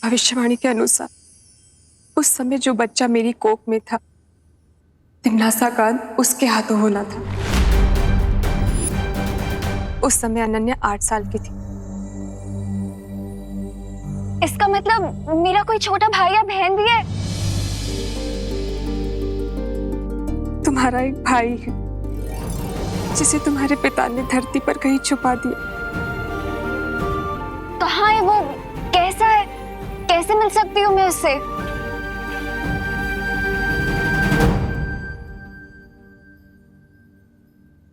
भविष्यवाणी के अनुसार उस समय जो बच्चा मेरी कोख में था, तिमनासा का अंत उसके हाथों होना था। उस समय अनन्या 8 साल की थी। इसका मतलब मेरा कोई छोटा भाई या बहन भी है? तुम्हारा एक भाई है जिसे तुम्हारे पिता ने धरती पर कहीं छुपा दिया। कहाँ है वो? कैसा है? कैसे मिल सकती हूँ मैं उससे?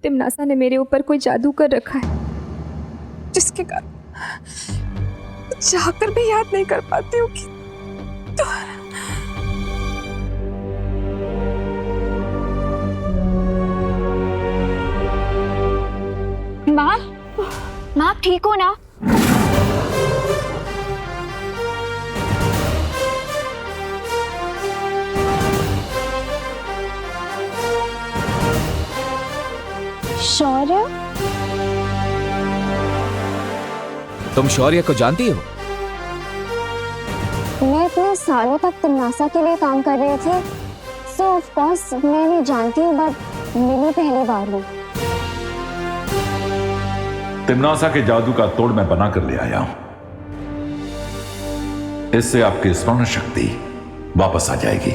तिमनासा ने मेरे ऊपर कोई जादू कर रखा है, जिसके कारण चाहकर भी याद नहीं कर पाती हूँ कि माँ, माँ ठीक हो ना? शौर्य? तुम शौर्य को जानती हो? मैं इतने सालों तक तिमनासा के लिए काम कर रही थी, सो ऑफ कोर्स मैं नहीं जानती हूँ, बट मिली पहली बार हूँ। तिमनासा के जादू का तोड़ मैं बना कर ले आया हूं। इससे आपकी स्मरण शक्ति वापस आ जाएगी।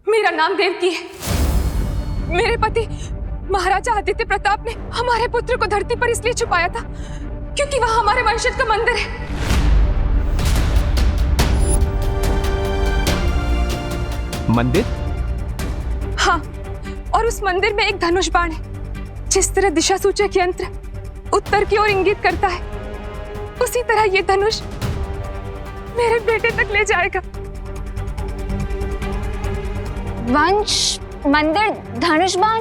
मेरा नाम देवकी है। मेरे पति महाराजा आदित्य प्रताप ने हमारे पुत्र को धरती पर इसलिए छुपाया था क्योंकि वहां हमारे वंशज का मंदिर है। मंदिर? हाँ, और उस मंदिर में एक धनुष बाण है। जिस तरह दिशा सूचक यंत्र उत्तर की ओर इंगित करता है, उसी तरह ये धनुष मेरे बेटे तक ले जाएगा। वंश, मंदिर, धनुष बाण?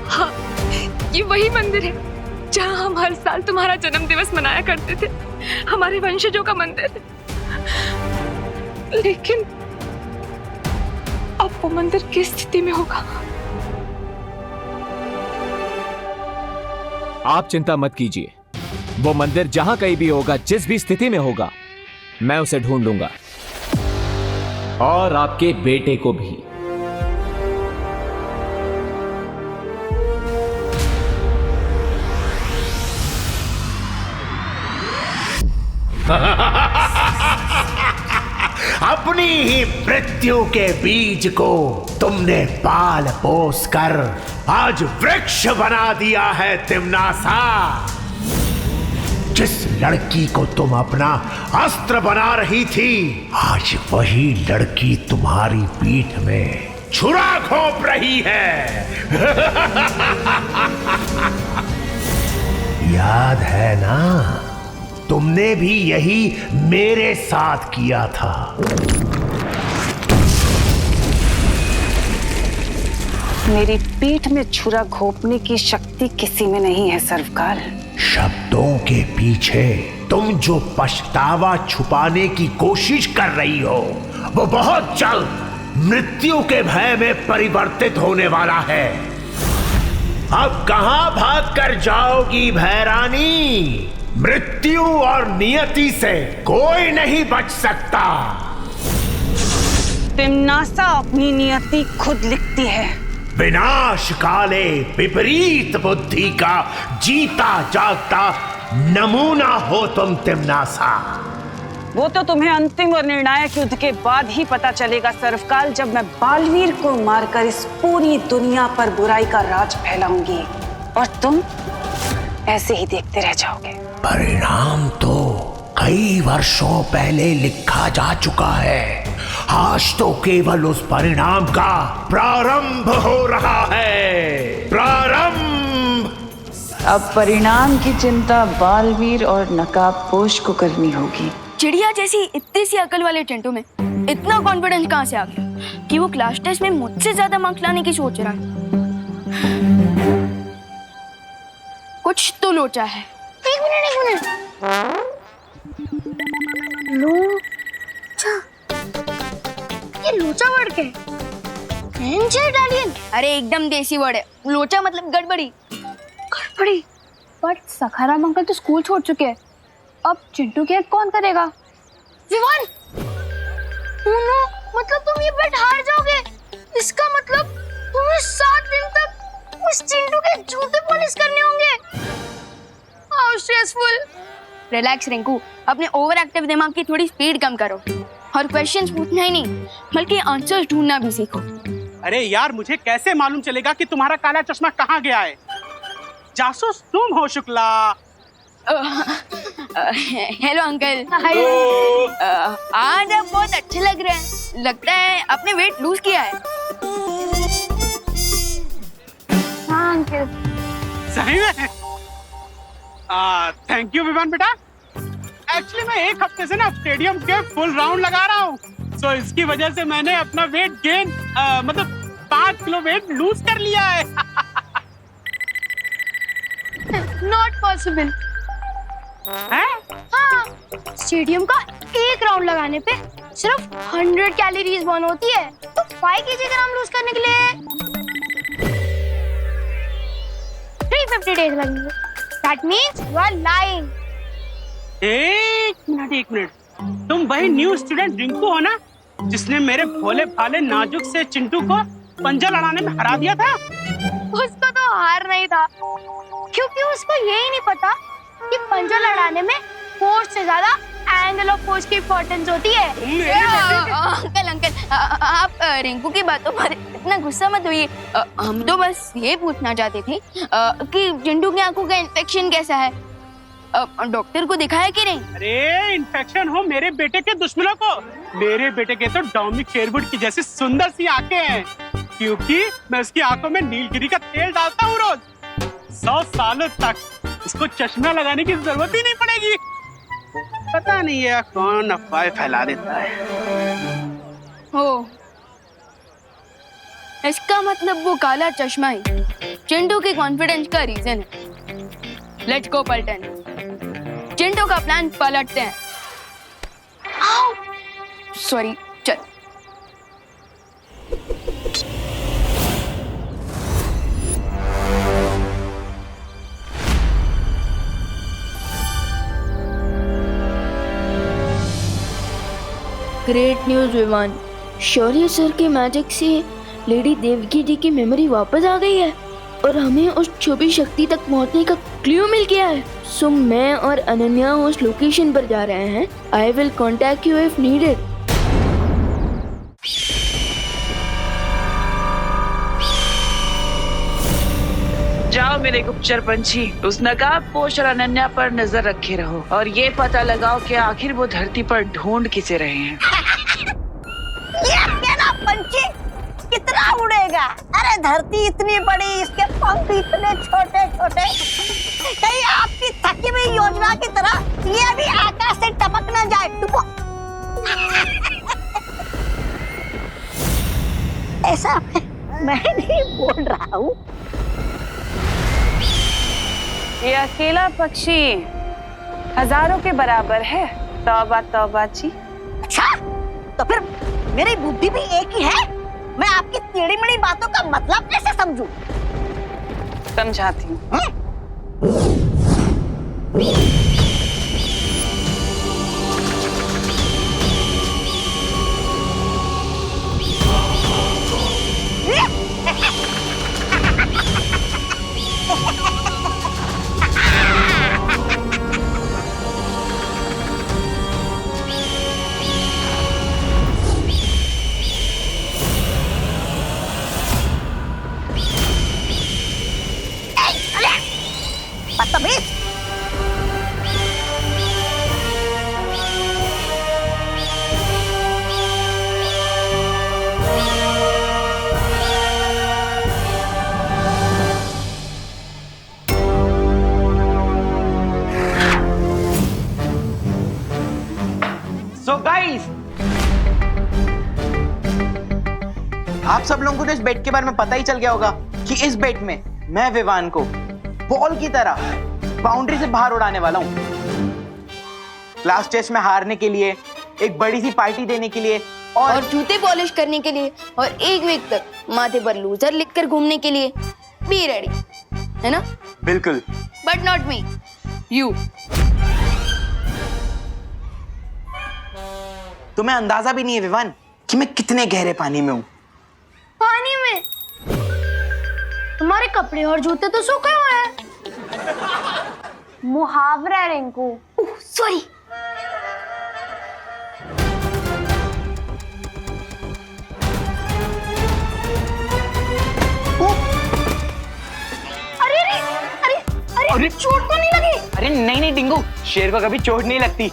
हाँ, ये वही मंदिर है जहाँ हम हर साल तुम्हारा जन्म दिवस मनाया करते थे। हमारे वंशजों का मंदिर है। लेकिन अब वो मंदिर किस स्थिति में होगा? आप चिंता मत कीजिए। वो मंदिर जहां कहीं भी होगा, जिस भी स्थिति में होगा, मैं उसे ढूंढ लूंगा। और आपके बेटे को भी। अपनी ही मृत्यु के बीज को तुमने पाल पोस कर आज वृक्ष बना दिया है तिमनासा। जिस लड़की को तुम अपना अस्त्र बना रही थी, आज वही लड़की तुम्हारी पीठ में छुरा घोंप रही है। याद है ना? तुमने भी यही मेरे साथ किया था। मेरी पीठ में छुरा घोंपने की शक्ति किसी में नहीं है सर्वकाल। शब्दों के पीछे तुम जो पछतावा छुपाने की कोशिश कर रही हो, वो बहुत जल्द मृत्यु के भय में परिवर्तित होने वाला है। अब कहां भाग कर जाओगी भैरानी? मृत्यु और नियति से कोई नहीं बच सकता। तिमनासा अपनी नियति खुद लिखती है। विनाश काले विपरीत बुद्धि का जीता जागता नमूना हो तुम तिमनासा। वो तो तुम्हें अंतिम और निर्णायक युद्ध के बाद ही पता चलेगा सर्वकाल, जब मैं बालवीर को मारकर इस पूरी दुनिया पर बुराई का राज फैलाऊंगी और तुम ऐसे ही देखते रह जाओगे। परिणाम तो कई वर्षों पहले लिखा जा चुका है। आज तो केवल उस परिणाम का प्रारंभ हो रहा है। प्रारंभ। अब परिणाम की चिंता बालवीर और नकाबपोश को करनी होगी। चिड़िया जैसी इतनी सी अकल वाले चिंटू में इतना कॉन्फिडेंस कहाँ से आ गया कि वो क्लास टेस्ट में मुझसे ज्यादा मार्क्स लाने की सोच रहा है? कुछ तो लोचा है। एक मिनट लोचा, ये लोचा वर्ड क्या है? इटालियन? अरे एकदम देसी वर्ड है। लोचा मतलब गड़बड़ी। गड़बड़ी? बट सखाराम अंकल तो स्कूल छोड़ चुके हैं, अब चिंटू की हेल्प कौन करेगा? विवान, उनो, मतलब तुम ये बेट हार जाओगे। इसका मतलब तुम्हें 7 दिन तक उस चिंटू के जूते पॉलिश करने होंगे। How stressful. रिलैक्स रिंकू, अपने ओवर एक्टिव दिमाग की थोड़ी स्पीड कम करो और क्वेश्चंस पूछना ही नहीं बल्कि आंसर्स ढूंढना भी सीखो। अरे यार, मुझे कैसे मालूम चलेगा कि तुम्हारा काला चश्मा कहाँ गया है? जासूस तुम हो शुक्ला। Hello uncle. आज आप बहुत अच्छे लग रहे हैं। लगता है आपने वेट लूज किया है। हाँ अंकल। सही में? थैंक यू विवान बेटा। एक्चुअली मैं एक हफ्ते से ना स्टेडियम के फुल राउंड लगा रहा हूँ, तो इसकी वजह से मैंने अपना वेट गेन मतलब 5 किलो वेट लूज कर लिया है। Not possible. हाँ, स्टेडियम का एक राउंड लगाने पे सिर्फ 100 कैलोरीज बर्न होती है, तो 5 kg ग्राम लूज करने के लिए 350 डेज लगेंगे। That means you are lying. एक मिनट, तुम वही न्यू स्टूडेंट रिंकू हो ना, जिसने मेरे भोले भाले नाजुक से चिंटू को पंजा लड़ाने में हरा दिया था? उसको तो हार नहीं था, क्योंकि उसको यही नहीं पता कि पंजा लड़ाने में फोर्स से ज्यादा एंगल ऑफ फोर्स की इंपॉर्टेंस होती है। अंकल, आप रिंकू की बातों पर इतना गुस्सा मत होइए। हम तो बस ये पूछना चाहते थे कि चिंटू की आंखों का इन्फेक्शन कैसा है। डॉक्टर को दिखाया कि नहीं? अरे इन्फेक्शन हो मेरे बेटे के दुश्मनों को। मेरे बेटे के तो डोमिनिक शेरवुड की जैसी सुंदर सी आंखें हैं, क्योंकि मैं उसकी आंखों में नीलगिरी का तेल डालता हूँ रोज। 100 सालों तक उसको चश्मा लगाने की जरूरत ही नहीं पड़ेगी। पता नहीं है कौन अफवाह फैला देता है। हो, इसका मतलब वो काला चश्मा ही चिंटू के कॉन्फिडेंस का रीजन है। लेट्स गो पलटन। चिंटू का प्लान पलटते हैं। सॉरी, चल। ग्रेट न्यूज विवान, शौर्य सर के मैजिक से लेडी देवकी जी की मेमोरी वापस आ गई है और हमें उस छुपी शक्ति तक पहुंचने का क्लू मिल गया है। सो मैं और अनन्या उस लोकेशन पर जा रहे हैं। I will contact you if needed. जाओ मेरे गुप्तचर पंछी, उस नकाबपोश और अनन्या पर नजर रखे रहो और ये पता लगाओ कि आखिर वो धरती पर ढूंढ किसे रहे हैं। ये ना पंछी कितना उड़ेगा? अरे धरती इतनी बड़ी, इसके पंख इतने छोटे छोटे, कहीं आपकी थकी हुई योजना की तरह ये भी आकाश से टपक ना जाए। ऐसा मैं नहीं बोल रहा हूँ। ये अकेला पक्षी हजारों के बराबर है। तौबा तौबा जी। अच्छा, तो फिर मेरी बुद्धि भी एक ही है। मैं आपकी टेढ़ी मेढ़ी बातों का मतलब कैसे समझूं? समझाती हूँ। आप सब लोगों को तो इस बेट के बारे में पता ही चल गया होगा कि इस बेट में मैं विवान को बॉल की तरह बाउंड्री से बाहर उड़ाने वाला हूँ। क्लास टेस्ट में हारने के लिए, एक बड़ी सी पार्टी देने के लिए और जूते पॉलिश करने के लिए और एक वीक तक माथे पर लूजर लिखकर घूमने के लिए बी रेडी, है ना? बिल्कुल। But not me, you. तुम्हें अंदाजा भी नहीं है विवान कि मैं कितने गहरे पानी में हूँ। पानी में? तुम्हारे कपड़े और जूते तो सूखे हुए हैं। मुहावरा है रिंकू। सॉरी। अरे चोट तो नहीं लगी? अरे नहीं डिंगू, शेर को कभी चोट नहीं लगती।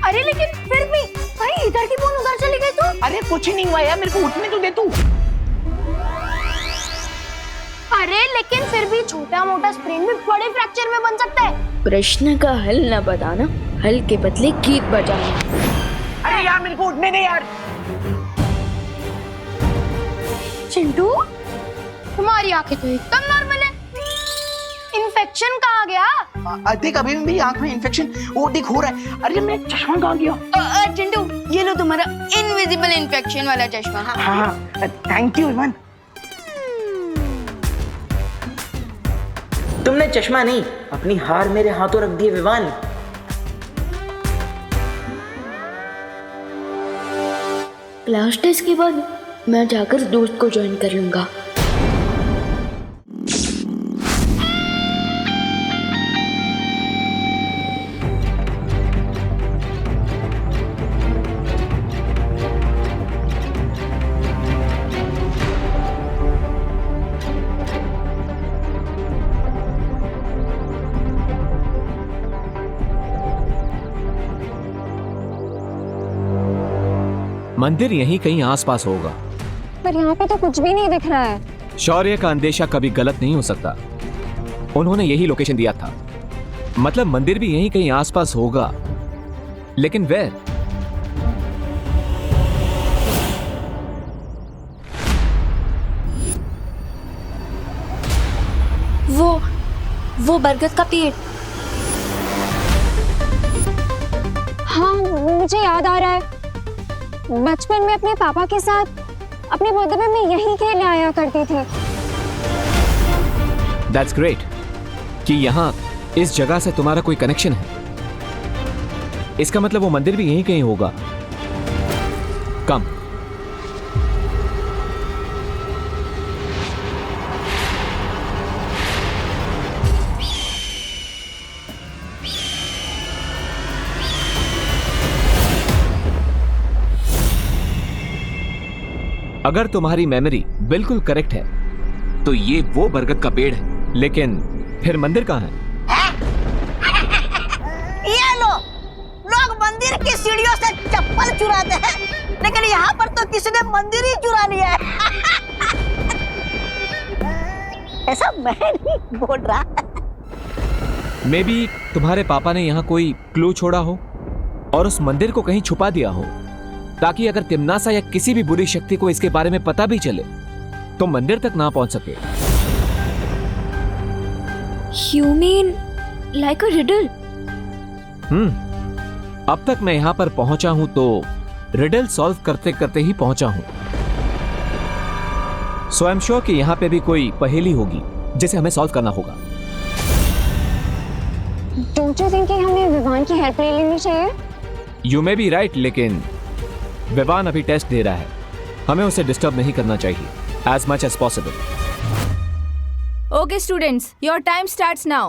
अरे लेकिन फिर भी भाई इधर की बॉल उधर चली गई तो? अरे कुछ नहीं हुआ यार, मेरे को उठने तो दे तू। अरे लेकिन फिर भी छोटा मोटा स्प्रेन भी बड़े फ्रैक्चर में बन सकता है। प्रश्न का हल न बताना, हल के बदले गीत बजाना। अरे यार मेरे को उठने दे यार। चिंटू, तुम्हारी आंखें तो एकदम नॉर्मल है। इन्फेक्शन कहाँ गया? देख अभी मेरी आंख में इन्फेक्शन वो देख हो रहा है। अरे मेरा चश्मा कहाँ गया? चिंटू, ये लो तुम्हारा इनविजिबल इन्फेक्शन वाला चश्मा। हाँ थैंक यू विवान। तुमने चश्मा नहीं, अपनी हार मेरे हाथों रख दी विवान। क्लास टेस्ट के बाद मैं जाकर दोस्त को ज्वाइन कर लूंगा। मंदिर यहीं कहीं आसपास होगा, पर यहाँ पे तो कुछ भी नहीं दिख रहा है। शौर्य का अंदेशा कभी गलत नहीं हो सकता। उन्होंने यही लोकेशन दिया था, मतलब मंदिर भी यहीं कहीं आसपास होगा, लेकिन वेयर? वो बरगद का पेड़। हाँ मुझे याद आ रहा है, बचपन में अपने पापा के साथ अपने बर्थडे में मैं यहीं खेलने आया करती थी। That's great कि यहाँ इस जगह से तुम्हारा कोई कनेक्शन है। इसका मतलब वो मंदिर भी यहीं कहीं होगा। कम। अगर तुम्हारी मेमोरी बिल्कुल करेक्ट है तो ये वो बरगद का पेड़ है, लेकिन फिर मंदिर कहाँ है? ये लो, लोग मंदिर की सीढ़ियों से चप्पल चुराते हैं, लेकिन यहाँ पर तो किसी ने मंदिर ही चुरा लिया है। ऐसा मैं नहीं बोल रहा। मे बी तुम्हारे पापा ने यहाँ कोई क्लू छोड़ा हो और उस मंदिर को कहीं छुपा दिया हो, ताकि अगर तिम्नासा या किसी भी बुरी शक्ति को इसके बारे में पता भी चले तो मंदिर तक ना पहुंच सके। You mean like a riddle? अब तक मैं यहाँ पर पहुंचा हूं तो रिडल सॉल्व करते करते ही पहुंचा हूं। सो आई एम श्योर कि यहाँ पे भी कोई पहेली होगी जिसे हमें सॉल्व करना होगा। Don't you think कि हमें विवान की हेल्प ले लेनी चाहिए? यू मे बी राइट, लेकिन विवान अभी टेस्ट दे रहा है, हमें उसे डिस्टर्ब नहीं करना चाहिए as much as possible. Okay students, your time starts now.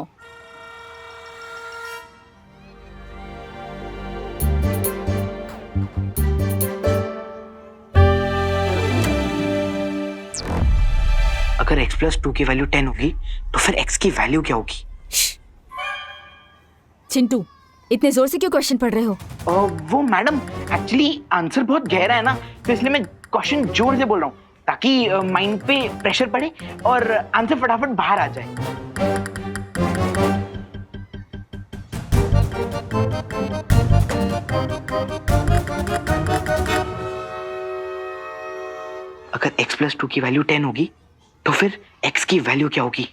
अगर x+2 की वैल्यू 10 होगी तो फिर x की वैल्यू क्या होगी? चिंटू, इतने जोर से क्यों क्वेश्चन पढ़ रहे हो? वो मैडम एक्चुअली आंसर बहुत गहरा है ना, तो इसलिए मैं क्वेश्चन जोर से बोल रहा हूँ ताकि माइंड पे प्रेशर पड़े और आंसर फटाफट बाहर आ जाए। अगर x + 2 की वैल्यू 10 होगी तो फिर x की वैल्यू क्या होगी?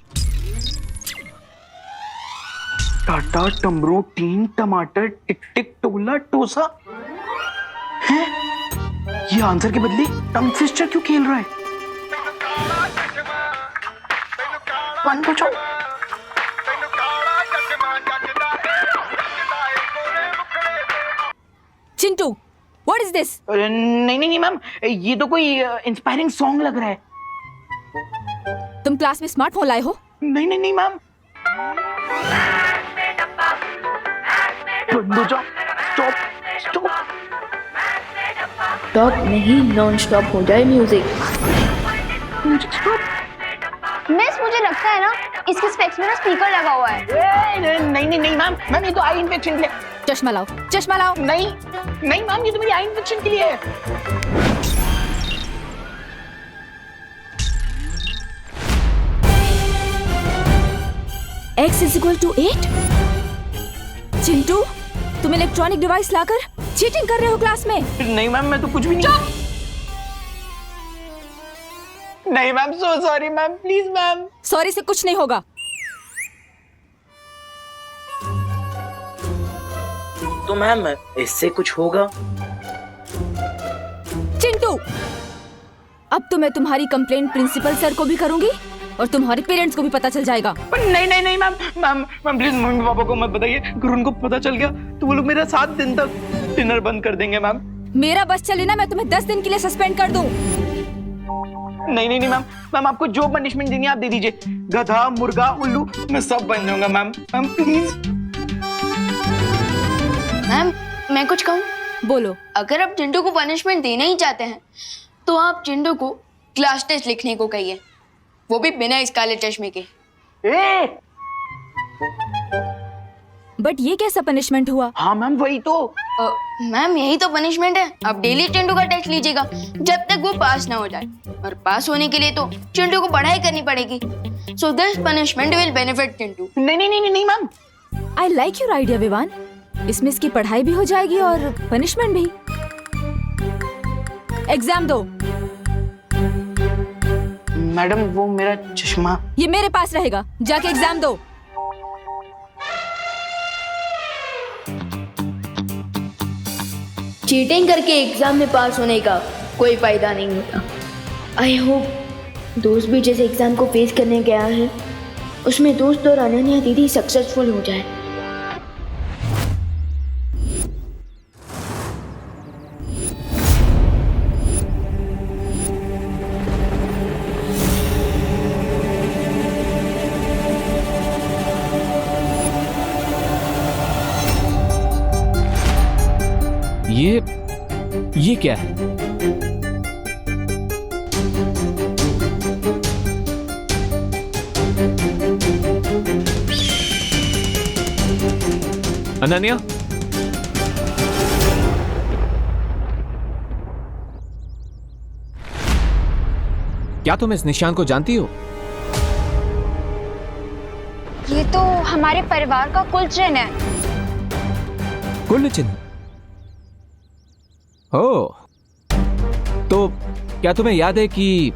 टाटा, टमरू, टीन, टमाटर, टिक टिक, टोला, टोसा। हैं? ये आंसर के बदले टंग ट्विस्टर क्यों खेल रहा है? वन पूछो। Chintu, what is this? नहीं मैम, ये तो कोई इंस्पायरिंग सॉन्ग लग रहा है। तुम क्लास में स्मार्टफोन लाए हो? नहीं मैम। बंद हो जाओ। स्टॉप। स्टॉप नहीं, नॉन स्टॉप हो जाए म्यूजिक। मिस, मुझे लगता है ना इसके स्पेक्स में ना स्पीकर लगा हुआ है। नहीं मैम, ये तो आई इन्फेक्शन के लिए। चश्मा लाओ, चश्मा लाओ। नहीं मैम, ये तो मेरी आई इन्फेक्शन के लिए है। x = 8? चिंटू, तुम इलेक्ट्रॉनिक डिवाइस लाकर चीटिंग कर रहे हो क्लास में? नहीं मैम, मैं तो कुछ भी नहीं। नहीं ma'am, so sorry ma'am, please ma'am. Sorry से कुछ नहीं होगा। तो मैम इससे कुछ होगा? चिंटू, अब तो मैं तुम्हारी कंप्लेंट प्रिंसिपल सर को भी करूंगी और तुम्हारे पेरेंट्स को भी पता चल जाएगा। नहीं मैम प्लीज मम्मी पापा को मत बताइए। अगर उनको पता चल गया तो वो लोग मेरा 7 दिन तक डिनर बंद कर देंगे मैम। मेरा बस चले ना, मैं तुम्हें 10 दिन के लिए सस्पेंड कर दूं। नहीं मैम आपको जो पनिशमेंट देनी है आप दे दीजिए। गधा, मुर्गा, उल्लू, मैं सब बन जाऊंगा मैम प्लीज। मैम, मैं कुछ कहूँ? बोलो। अगर आप चिंटू को पनिशमेंट देना ही चाहते हैं तो आप चिंटू को क्लास टेस्ट लिखने को कहिए, वो भी बिना इस काले चश्मे के। बट ये कैसा पनिशमेंट हुआ? हाँ मैम, वही तो। मैम, यही तो पनिशमेंट है। आप डेली चिंटू का टेस्ट लीजिएगा जब तक वो पास ना हो जाए, और पास होने के लिए तो चिंटू को पढ़ाई करनी पड़ेगी। So this punishment will benefit Chintu. नहीं ma'am. I like your idea Vivaan. इसमें इसकी पढ़ाई भी हो जाएगी और पनिशमेंट भी। एग्जाम दो। मैडम, वो मेरा चश्मा। ये मेरे पास रहेगा, जाके एग्जाम दो। चीटिंग करके एग्जाम में पास होने का कोई फायदा नहीं होता। आई होप दोस्त भी जैसे एग्जाम को फेस करने गया है उसमें दोस्त और अनन्या दीदी सक्सेसफुल हो जाए। ये क्या है? अनन्या, क्या तुम इस निशान को जानती हो? ये तो हमारे परिवार का कुल चिन्ह है। कुल चिन्ह? ओह, तो क्या तुम्हें याद है कि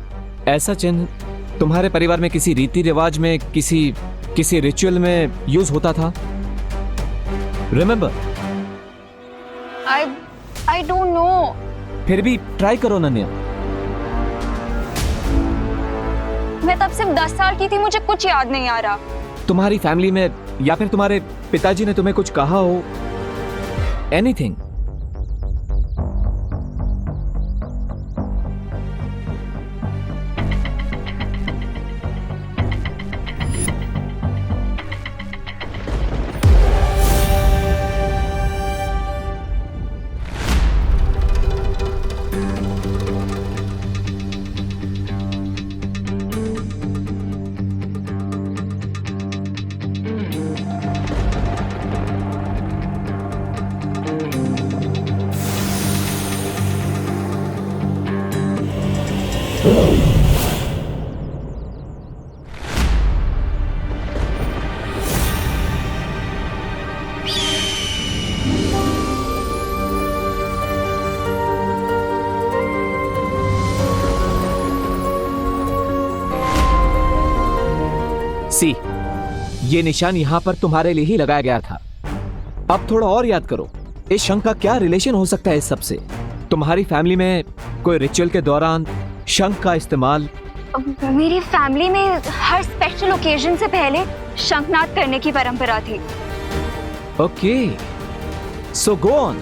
ऐसा चिन्ह तुम्हारे परिवार में किसी रीति रिवाज में, किसी रिचुअल में यूज होता था? रिमेंबर? I don't know. फिर भी ट्राई करो अनन्या। मैं तब सिर्फ 10 साल की थी, मुझे कुछ याद नहीं आ रहा। तुम्हारी फैमिली में या फिर तुम्हारे पिताजी ने तुम्हें कुछ कहा हो? एनीथिंग? सी, ये निशान यहाँ पर तुम्हारे लिए ही लगाया गया था। अब थोड़ा और याद करो, इस शंख का क्या रिलेशन हो सकता है इस सब से? तुम्हारी फैमिली में कोई रिचुअल के दौरान शंख का इस्तेमाल? मेरी फैमिली में हर स्पेशल ओकेजन से पहले शंखनाद करने की परंपरा थी। Okay, so go on.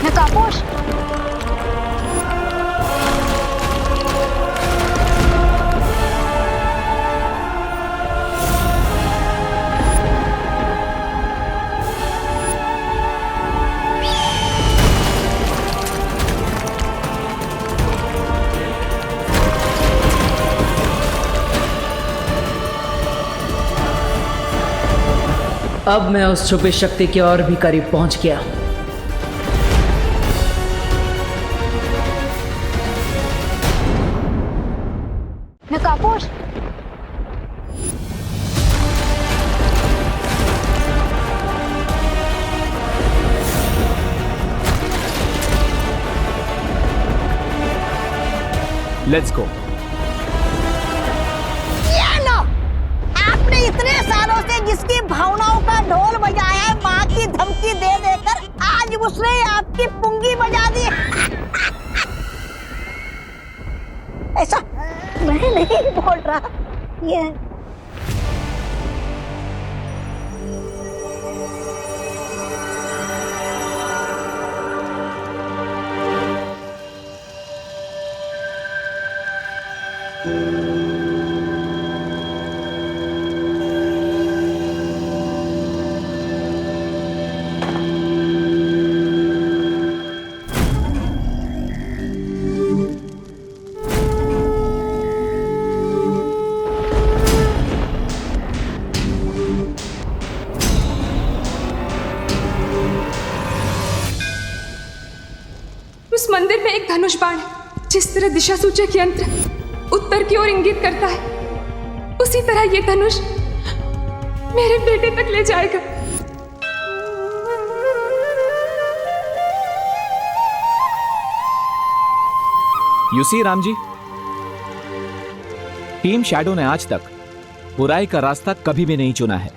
नकापोश, अब मैं उस छुपी शक्ति के और भी करीब पहुंच गया हूं। नकापोश, लेट्स गो। ये लो, आपने इतने सालों से जिसकी भावनाओं का ढोल बजाया है, माँ की धमकी दे देकर आज उसने आपकी पुंगी बजा दी। ऐसा मैं नहीं बोल रहा, ये उस मंदिर में एक धनुष बाण है। जिस तरह दिशा सूचक यंत्र उत्तर की ओर इंगित करता है, उसी तरह ये धनुष मेरे बेटे तक ले जाएगा। You see Ram ji, team shadow ने आज तक बुराई का रास्ता कभी भी नहीं चुना है,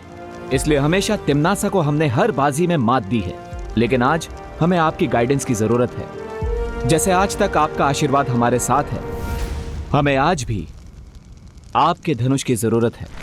इसलिए हमेशा तिम्नासा को हमने हर बाजी में मात दी है। लेकिन आज हमें आपकी गाइडेंस की जरूरत है। जैसे आज तक आपका आशीर्वाद हमारे साथ है, हमें आज भी आपके धनुष की जरूरत है।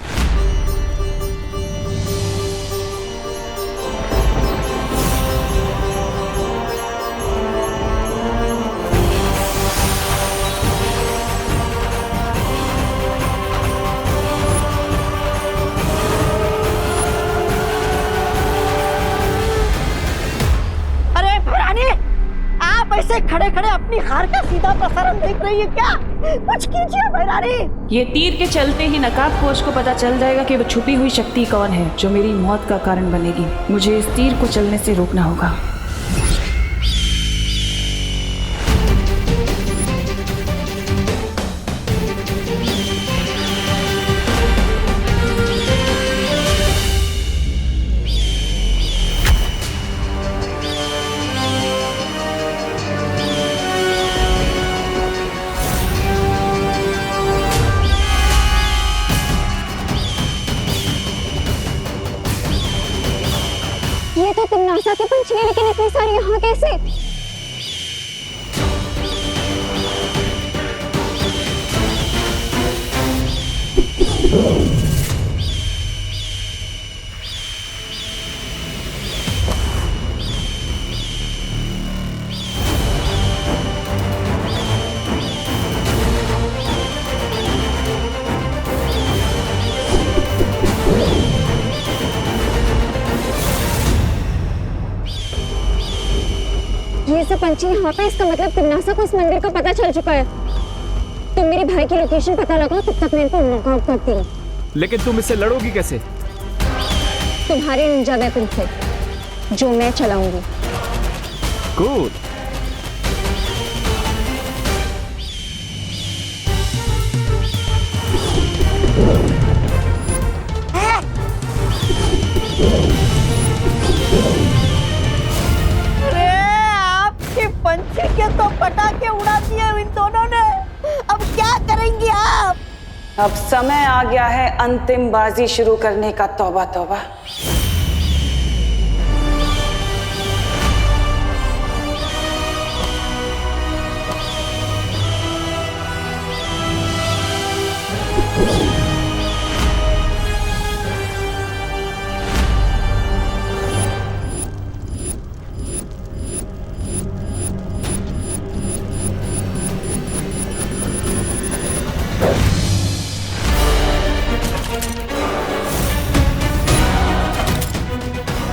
ऐसे खड़े खड़े अपनी हार का सीधा प्रसारण देख रही है क्या? कुछ कीजिए भैरानी। ये तीर के चलते ही नकाबपोश को पता चल जाएगा कि वो छुपी हुई शक्ति कौन है जो मेरी मौत का कारण बनेगी। मुझे इस तीर को चलने से रोकना होगा। ये तो तिम्नासा के पंच है, लेकिन इतनी सारी यहाँ कैसे? से पंछी यहाँ पे, इसका मतलब तिमनासा को इस मंदिर का पता चल चुका है। तुम मेरे भाई की लोकेशन पता लगाओ, तब तक मैं इनको नॉकआउट करती हूँ। लेकिन तुम इससे लड़ोगी कैसे? तुम्हारे निंजा वेपन से, जो मैं चलाऊंगी। कूल। अरे आपके पंछी के तो पटाखे उड़ा दिए इन दोनों ने, अब क्या करेंगी आप? अब समय आ गया है अंतिम बाजी शुरू करने का। तौबा तौबा।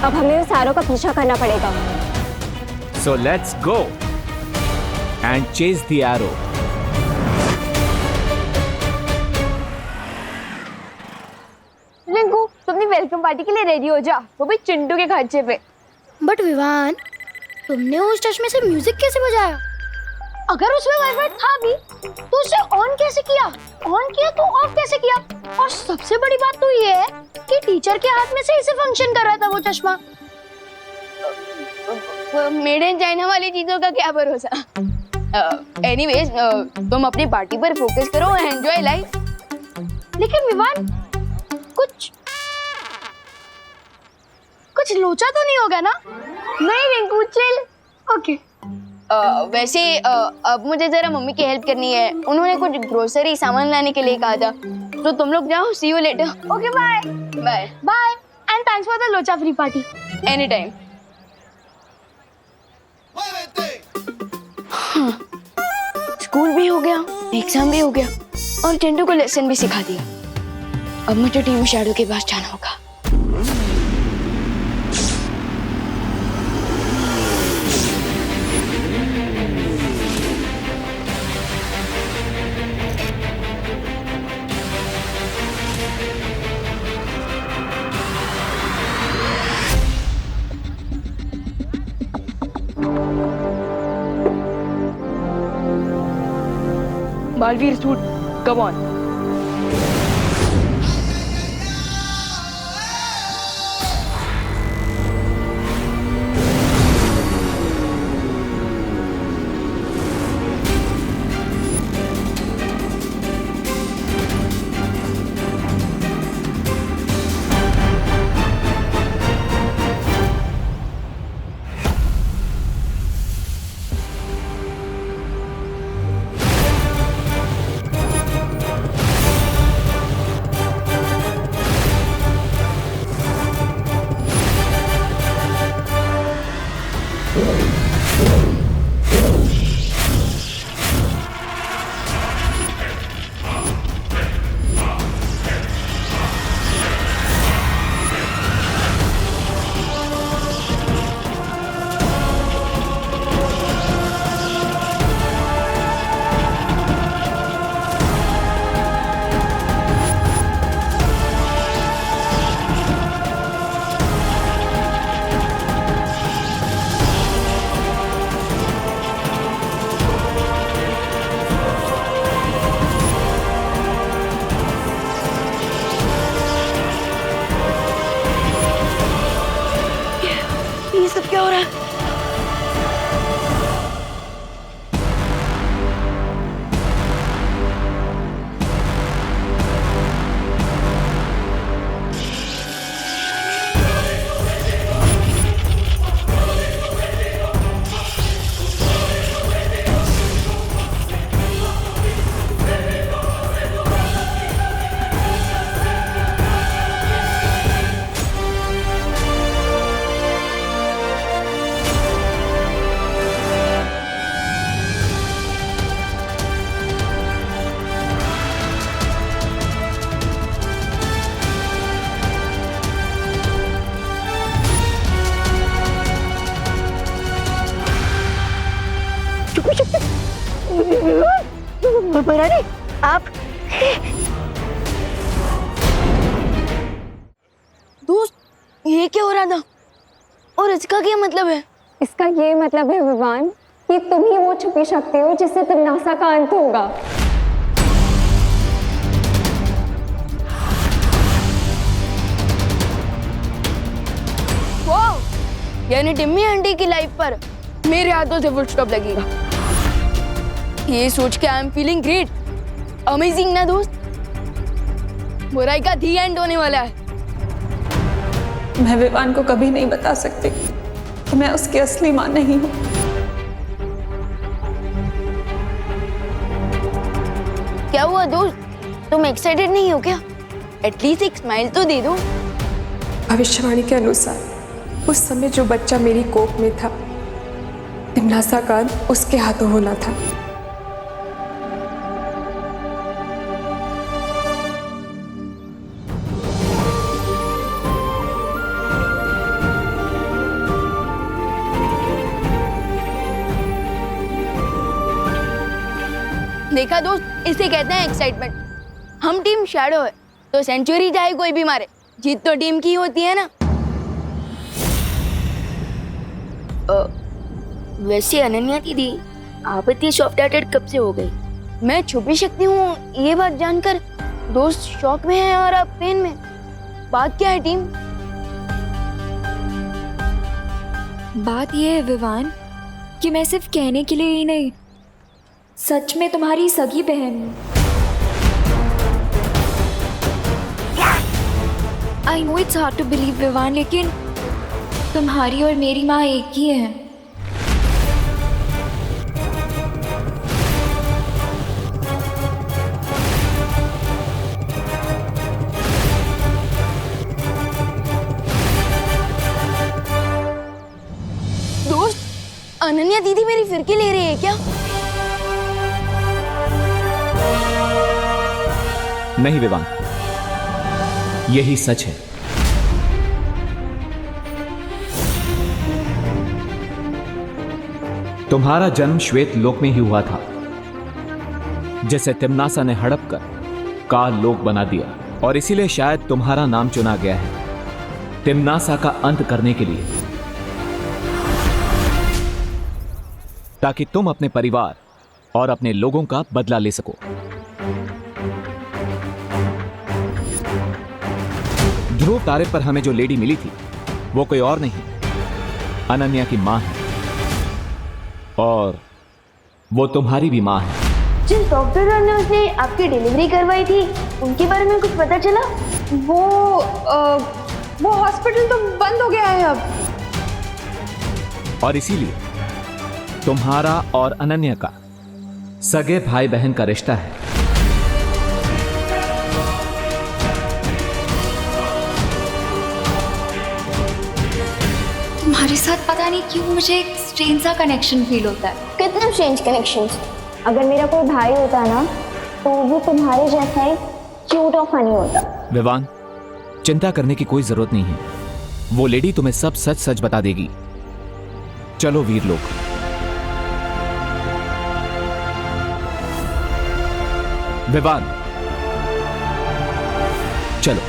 अब हमें उन सारों का पीछा करना पड़ेगा। So let's go and chase the arrow. Rinku, तुम अपनी वेलकम पार्टी के लिए रेडी हो जा, वो भी चिंटू के खर्चे पे। बट विवान, तुमने उस चश्मे से म्यूजिक कैसे बजाया? अगर उसमें वाइब्रेट था भी तो उसे ऑन कैसे किया? ऑन किया तो ऑफ कैसे किया? और सबसे बड़ी बात तो ये है कि टीचर के हाथ में से इसे फंक्शन कर रहा था वो चश्मा। मेड इन चाइना वाली चीजों का क्या भरोसा। एनीवेज, तुम अपनी पार्टी पर फोकस करो, एंजॉय लाइफ। लेकिन विवान, कुछ लोचा तो नहीं होगा ना? नहीं रिंकू, चिल। ओके। वैसे अब मुझे जरा मम्मी की हेल्प करनी है, उन्होंने कुछ ग्रोसरी सामान लाने के लिए कहा था, तो तुम लोग जाओ। See you later. Okay, bye bye bye, and thanks for the लोचा free party. Any time. School भी हो गया, एग्जाम भी हो गया, और चिंटू को लेसन भी सिखा दिया। अब मुझे टीम शैडो के पास जाना होगा। Balveer suit, come on. Barari आप दोस्त, ये क्या हो रहा था और इसका क्या मतलब है? इसका ये मतलब है विवान कि तुम ही वो छुपी शक्ति हो जिससे तिम्नासा का अंत होगा। वाओ, यानी टिम्मी आंटी की लाइफ पर मेरे हाथों से फुल स्टॉप लगेगा। ये सोच के I am feeling great, amazing ना दोस्त। बुराई का दी एंड होने वाला है। मैं विवान को कभी नहीं बता सकती कि मैं उसकी असली मां नहीं हूँ। क्या हुआ दोस्त, तुम एक्साइटेड नहीं हो क्या? एटलीस्ट एक स्माइल तो दे दो। भविष्यवाणी के अनुसार उस समय जो बच्चा मेरी कोख में था, तिम्नासा का अंत उसके हाथों होना था। देखा दोस्त, इसे कहते हैं एक्साइटमेंट। हम टीम शैडो है तो सेंचुरी चाहे कोई भी मारे, जीत तो टीम की होती है ना। वैसे अनन्या दीदी, आप इतनी सॉफ्ट हार्टेड कब से हो गई? मैं छुपी शक्ति हूँ, ये बात जानकर दोस्त शॉक में है और आप पेन में। बात क्या है टीम? बात ये है विवान कि मैं सिर्फ कहने के लिए ही नहीं, सच में तुम्हारी सगी बहन हूँ। I know it's hard to believe Vivaan, लेकिन तुम्हारी और मेरी माँ एक ही है। दोस्त, अनन्या दीदी मेरी फिरकी ले रही है क्या? नहीं विवान, यही सच है। तुम्हारा जन्म श्वेत लोक में ही हुआ था, जिसे तिम्नासा ने हड़प कर काल लोक बना दिया, और इसीलिए शायद तुम्हारा नाम चुना गया है तिम्नासा का अंत करने के लिए, ताकि तुम अपने परिवार और अपने लोगों का बदला ले सको। ध्रुव तारे पर हमें जो लेडी मिली थी वो कोई और नहीं, अनन्या की मां है, और वो तुम्हारी भी मां है। जिन डॉक्टर ने उसने आपकी डिलीवरी करवाई थी, उनके बारे में कुछ पता चला? वो हॉस्पिटल तो बंद हो गया है अब। और इसीलिए तुम्हारा और अनन्या का सगे भाई बहन का रिश्ता है। तुम्हारे साथ पता नहीं क्यों मुझे एक स्ट्रेंज सा कनेक्शन फील होता है। कितने स्ट्रेंज कनेक्शंस? अगर मेरा कोई भाई होता ना तो वो तुम्हारे जैसा ही क्यूट और फनी होता। विवान, चिंता करने की कोई जरूरत नहीं है, वो लेडी तुम्हें सब सच सच बता देगी। चलो वीर लोग। विवान, चलो।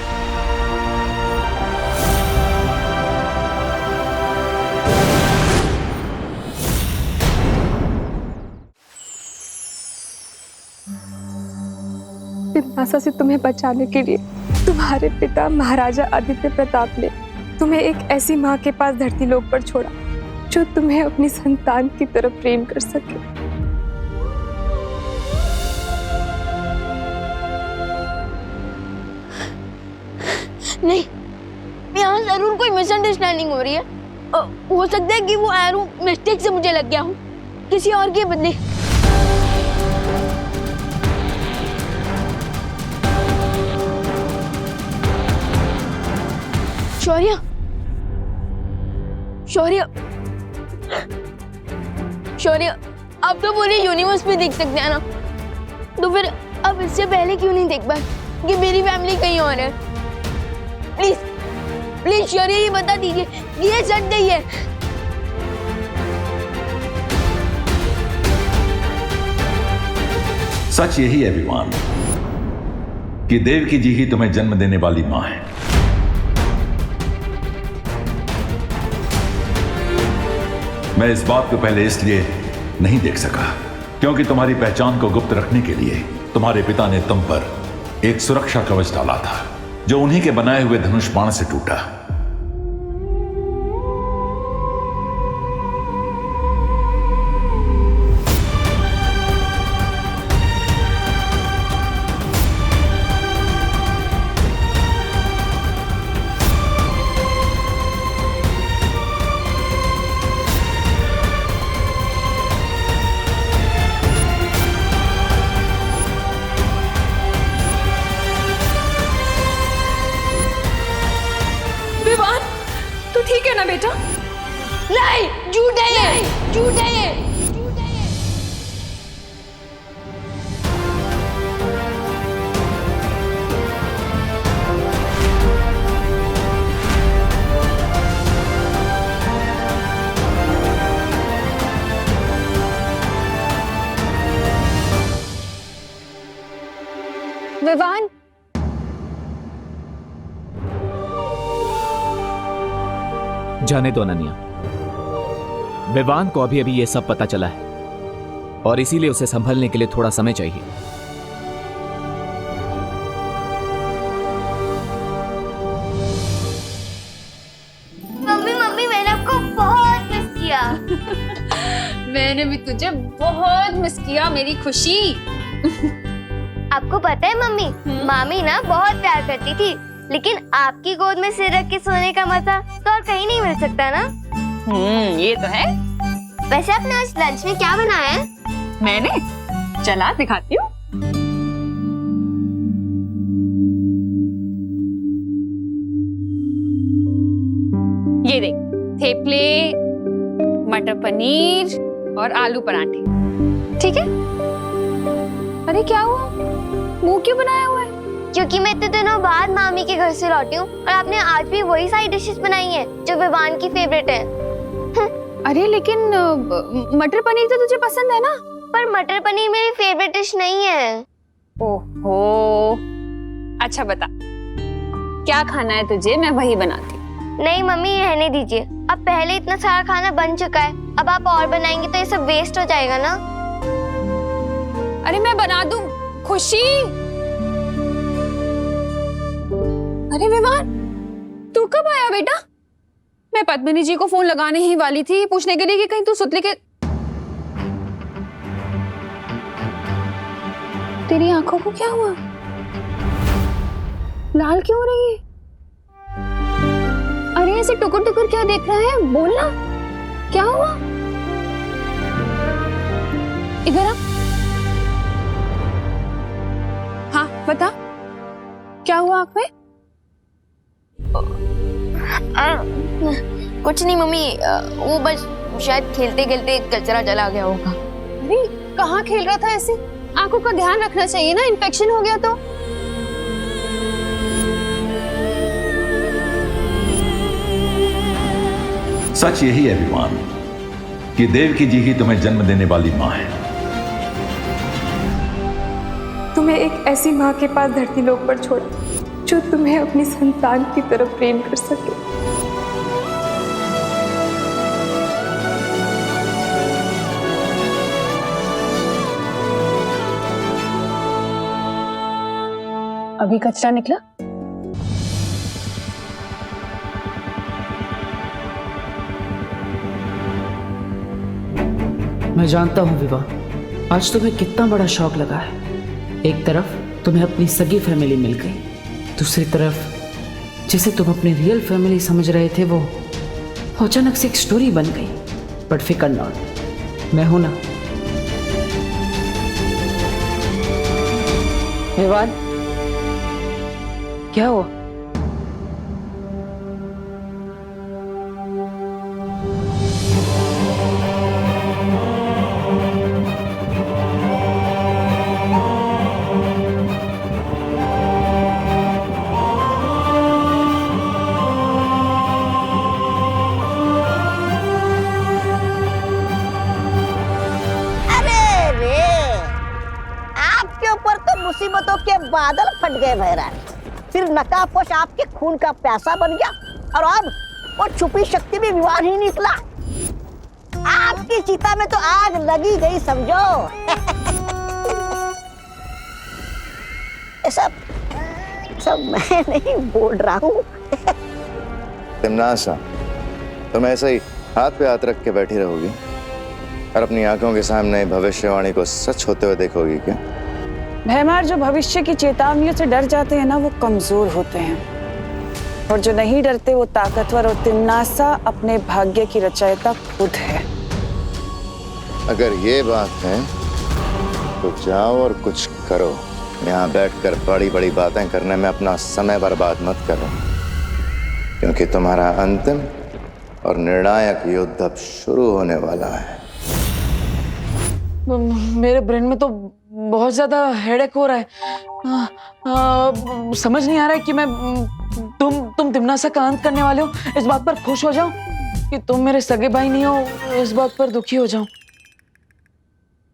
तिम्नासा से तुम्हें बचाने के लिए तुम्हारे पिता महाराजा आदित्य प्रताप ने तुम्हें एक ऐसी माँ के पास धरती लोक पर छोड़ा जो तुम्हें अपनी संतान की तरह प्रेम कर सके। नहीं, यहाँ जरूर कोई मिसअंडरस्टैंडिंग हो रही है। हो सकता है कि वो एरो मिस्टेक से मुझे लग गया हूँ, किसी और के बदले। शौर्य, शौर्य, शौर्य, आप तो पूरे यूनिवर्स में देख सकते हैं ना, तो फिर अब इससे पहले क्यों नहीं देख पाए कि मेरी फैमिली कहीं और है? प्लीज प्लीज शौर्य, ये बता दीजिए, ये सच नहीं है। सच यही है विवान कि देवकी जी ही तुम्हें जन्म देने वाली मां है। मैं इस बात को पहले इसलिए नहीं देख सका क्योंकि तुम्हारी पहचान को गुप्त रखने के लिए तुम्हारे पिता ने तुम पर एक सुरक्षा कवच डाला था जो उन्हीं के बनाए हुए धनुष बाण से टूटा। विवान, तू ठीक है ना बेटा? नहीं, झूठ है ये, झूठ है ये। विवान, जाने दो अनन्या, विवान को अभी अभी ये सब पता चला है और इसीलिए उसे संभलने के लिए थोड़ा समय चाहिए। मम्मी मम्मी मैंने आपको बहुत मिस किया। मैंने भी तुझे बहुत मिस किया मेरी खुशी। आपको पता है मम्मी, मामी ना बहुत प्यार करती थी, लेकिन आपकी गोद में सिर रख के सोने का मजा तो और कहीं नहीं मिल सकता ना। ये तो है। वैसे आपने आज लंच में क्या बनाया है? मैंने चला दिखाती हूँ। ये देख, थेपले, मटर पनीर और आलू पराठे। ठीक है? अरे क्या हुआ? मुंह क्यों बनाया हुआ है? क्योंकि मैं इतने दिनों बाद मामी के घर से लौटी हूँ और आपने आज भी वही सारी डिशेस बनाई हैं जो विवान की फेवरेट है। अरे लेकिन मटर पनीर तो तुझे पसंद है ना? पर मटर पनीर मेरी फेवरेट डिश नहीं है। ओहो, अच्छा बता क्या खाना है तुझे, मैं वही बनाती। नहीं मम्मी, रहने दीजिए। अब पहले इतना सारा खाना बन चुका है, अब आप और बनाएंगे तो ये सब वेस्ट हो जाएगा ना। अरे मैं बना दूं। खुशी, अरे विवान, तू कब आया बेटा? मैं पद्मिनी जी को फोन लगाने ही वाली थी पूछने के लिए कि कहीं तू सुतली के। तेरी आंखों को क्या हुआ? लाल क्यों हो रही है? अरे ऐसे टुकुर टुकुर क्या देख रहा है? बोलना, क्या हुआ? इधर आ। हाँ बता, क्या हुआ आंख में? कुछ नहीं मम्मी, वो बस शायद खेलते खेलते कचरा चला गया होगा। अरे कहाँ खेल रहा था ऐसे? आंखों का ध्यान रखना चाहिए ना, इन्फेक्शन हो गया तो। सच यही है विवान कि देवकी जी ही तुम्हें जन्म देने वाली मां है। तुम्हें एक ऐसी माँ के पास धरती लोक पर छोड़ जो तुम्हें अपनी संतान की तरफ प्रेम कर सके। अभी कचरा निकला? मैं जानता हूँ विवाह, आज तुम्हें कितना बड़ा शौक लगा है। एक तरफ तुम्हें अपनी सगी फैमिली मिल गई, दूसरी तरफ जिसे तुम अपनी रियल फैमिली समझ रहे थे वो अचानक से एक स्टोरी बन गई। बट फिकर नॉट, मैं हूं ना। विवाद, क्या हुआ? बादल फट गए भैरानी, फिर नकाबपोश आपके खून का प्यासा बन गया और अब वो छुपी शक्ति भी विवान ही निकला। आपकी चिता में तो आग लगी गई समझो। सब मैं नहीं बोल रहा हूँ। तिमनासा, तुम ऐसे ही हाथ पे हाथ रख के बैठी रहोगी और अपनी आंखों के सामने भविष्यवाणी को सच होते हुए देखोगी क्या? भैमार, जो भविष्य की चेतावनियों से डर जाते हैं ना, वो कमजोर होते हैं, और जो नहीं डरते वो ताकतवर। और तिमनासा अपने भाग्य की रचयिता खुद है। अगर ये बात है तो जाओ और कुछ करो। यहाँ बैठकर बड़ी बड़ी बातें करने में अपना समय बर्बाद मत करो, क्योंकि तुम्हारा अंतिम और निर्णायक युद्ध अब शुरू होने वाला है। मेरे ब्रेन में तो बहुत ज्यादा हेडेक हो रहा है। समझ नहीं आ रहा है कि मैं तुम तिमनासा का अंत करने वाले हो, इस बात पर खुश हो जाऊं कि तुम मेरे सगे भाई नहीं हो, इस बात पर दुखी हो जाऊं।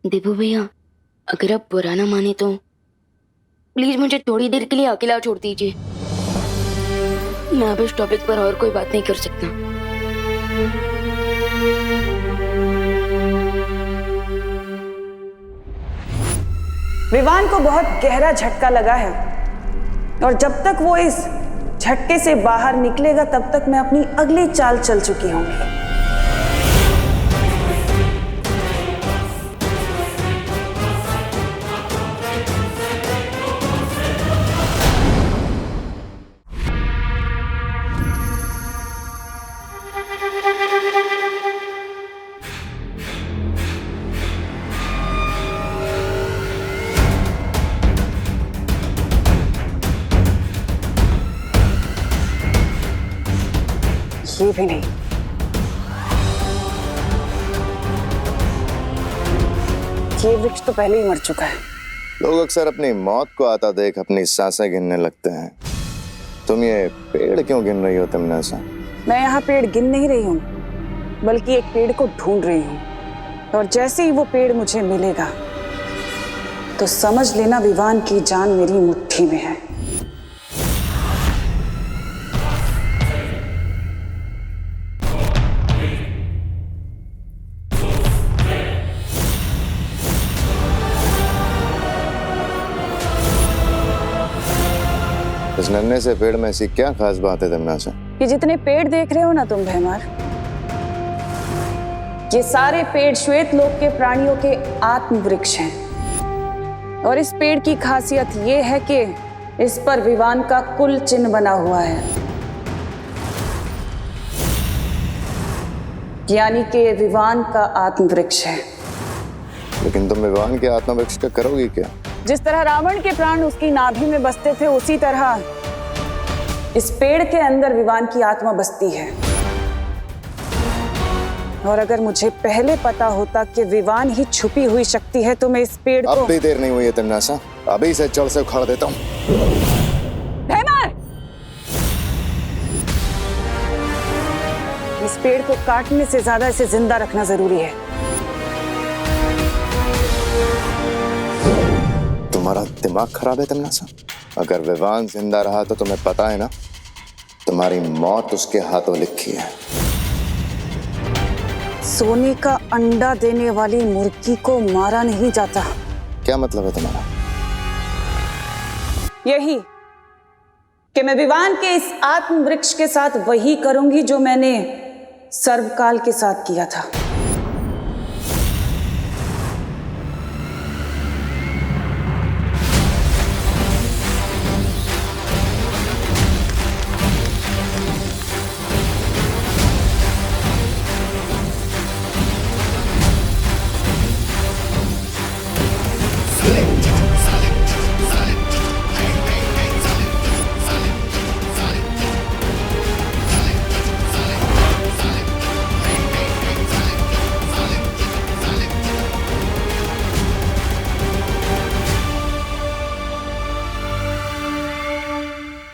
देवू भैया, अगर आप बुरा ना माने तो प्लीज मुझे थोड़ी देर के लिए अकेला छोड़ दीजिए। मैं अब इस टॉपिक पर और कोई बात नहीं कर सकता। विवान को बहुत गहरा झटका लगा है, और जब तक वो इस झटके से बाहर निकलेगा तब तक मैं अपनी अगली चाल चल चुकी होंगी। ये भी नहीं। ये वृक्ष तो पहले ही मर चुका है। लोग अक्सर अपनी मौत को आता देख अपनी सांसें गिनने लगते हैं। तुम ये पेड़ क्यों गिन रही हो तिमनासा? मैं यहाँ पेड़ गिन नहीं रही हूँ, बल्कि एक पेड़ को ढूंढ रही हूँ, और जैसे ही वो पेड़ मुझे मिलेगा तो समझ लेना विवान की जान मेरी मुट्ठी में है। इस नन्हे से पेड़ में ऐसी क्या खास बात है तिमनासा? ये जितने पेड़ देख रहे हो ना तुम भैमार, ये सारे पेड़ श्वेत लोक के प्राणियों के आत्म वृक्ष हैं, और इस पेड़ की खासियत ये है कि इस पर विवान का कुल चिन्ह बना हुआ है, यानी कि ये विवान का आत्म वृक्ष है। लेकिन तुम विवान के आत्म वृक्ष का करोगी क्या? जिस तरह रावण के प्राण उसकी नाभि में बसते थे, उसी तरह इस पेड़ के अंदर विवान की आत्मा बसती है। और अगर मुझे पहले पता होता कि विवान ही छुपी हुई शक्ति है तो मैं इस पेड़ को... अब भी देर नहीं हुई है तिमनासा, अभी से जड़ से उखाड़ देता हूँ। भैमार! इस पेड़ को काटने से ज्यादा इसे जिंदा रखना जरूरी है। तुम्हारा दिमाग खराब है तिमनासा? अगर विवान जिंदा रहा तो तुम्हें पता है ना, तुम्हारी मौत उसके हाथों लिखी है। सोने का अंडा देने वाली मुर्गी को मारा नहीं जाता। क्या मतलब है तुम्हारा? यही कि मैं विवान के इस आत्म वृक्ष के साथ वही करूंगी जो मैंने सर्वकाल के साथ किया था।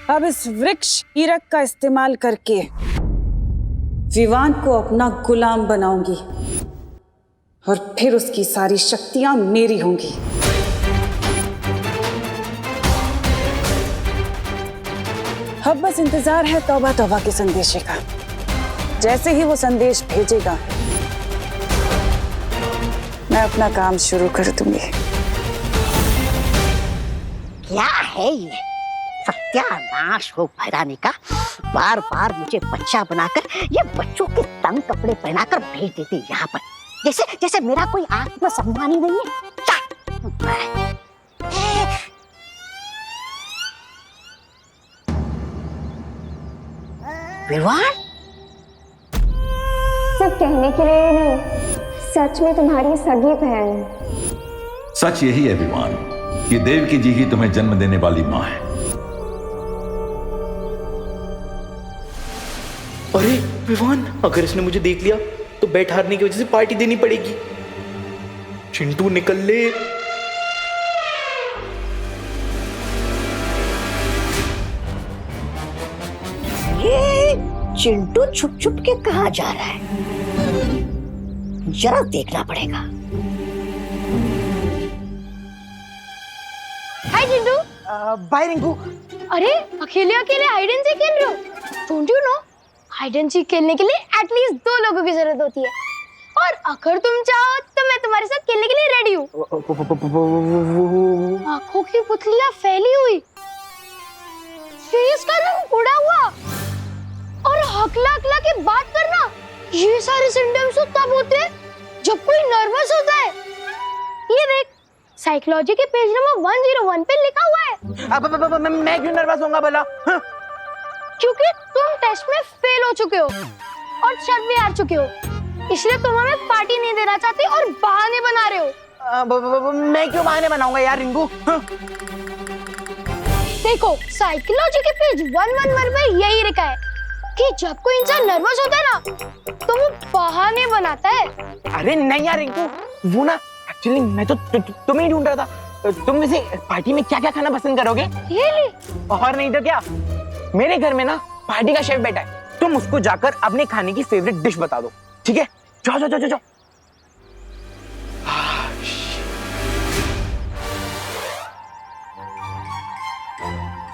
अब इस वृक्ष ईरक का इस्तेमाल करके विवान को अपना गुलाम बनाऊंगी, और फिर उसकी सारी शक्तियां मेरी होंगी। अब बस इंतजार है तौबा तौबा के संदेश का। जैसे ही वो संदेश भेजेगा मैं अपना काम शुरू कर दूंगी। क्या है ये? सत्यानाश हो भैरानी का। बार बार मुझे बच्चा बनाकर ये बच्चों के तंग कपड़े पहनाकर भेज देती यहाँ पर, जैसे जैसे मेरा कोई आत्मसम्मान ही नहीं है। विवान सिर्फ कहने के लिए नहीं, सच में तुम्हारी सगी बहन है। सच यही है विवान कि देवकी जी ही तुम्हें जन्म देने वाली मां है। अरे विवान, अगर इसने मुझे देख लिया तो बैट हारने की वजह से पार्टी देनी पड़ेगी। चिंटू निकल ले। ये चिंटू छुप छुप के कहाँ जा रहा है? जरा देखना पड़ेगा। हाय चिंटू। बाय रिंकू। अरे अकेले अकेले हाइड एंड सीक खेल रहे हो? Don't you know hide and seek खेलने के लिए एटलीस्ट 2 लोगों की जरूरत होती है, और अगर तुम चाहो तो मैं तुम्हारे साथ खेलने के लिए रेडी हूँ। आंखों की पुतलियां फैली हुई, फेस का रंग उड़ा हुआ और हकला हकला के बात करना, ये सारे सिम्टम्स तो तब होते हैं जब कोई नर्वस होता है। ये देख, साइकोलॉजी के पेज नंबर 101 पे लिखा हुआ है। मैं क्यों नर्वस होऊंगा भला? क्योंकि तुम टेस्ट में फेल हो चुके हो और शर्त भी हार चुके हो, इसलिए तुम हमें पार्टी नहीं देना चाहते और बहाने बना रहे हो। मैं क्यों बहाने बनाऊंगा यार रिंकू? देखो, साइकोलॉजी के पेज 111 पे यही लिखा है कि जब कोई इंसान नर्वस होता है ना तो वो बहाने बनाता है। अरे नहीं यार रिंकू, वो ना एक्चुअली मैं तो तुम्हें ही ढूंढ रहा था। तुम वैसे पार्टी में क्या क्या खाना पसंद करोगे? Really? और नहीं तो क्या, मेरे घर में ना पार्टी का शेफ बैठा है, तुम उसको जाकर अपने खाने की फेवरेट डिश बता दो, ठीक है? जाओ जाओ जाओ जाओ।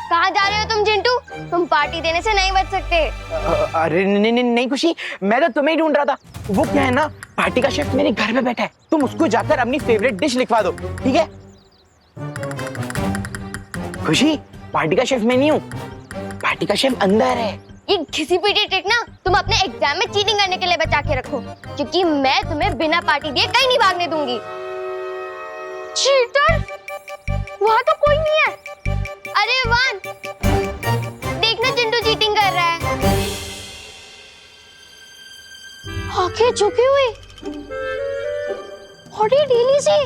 कहाँ जा रहे हो तुम चिंटू? तुम पार्टी देने से नहीं बच सकते। अरे नहीं खुशी, मैं तो तुम्हें ही ढूंढ रहा था। वो क्या है ना, पार्टी का शेफ मेरे घर में बैठा है, तुम उसको जाकर अपनी फेवरेट डिश लिखवा दो, ठीक है? खुशी, पार्टी का शेफ मैं नहीं हूँ, पार्टी का शेफ अंदर है। ये घिसी पीटी ट्रिक ना तुम अपने एग्जाम में चीटिंग करने के लिए बचा के रखो, क्योंकि मैं तुम्हें बिना पार्टी दिए कहीं नहीं भागने दूंगी। चीटर? वहाँ तो कोई नहीं है। अरे वान, देखना चिंटू चीटिंग कर रहा है। आंखें झुकी हुई, बॉडी ढीली सी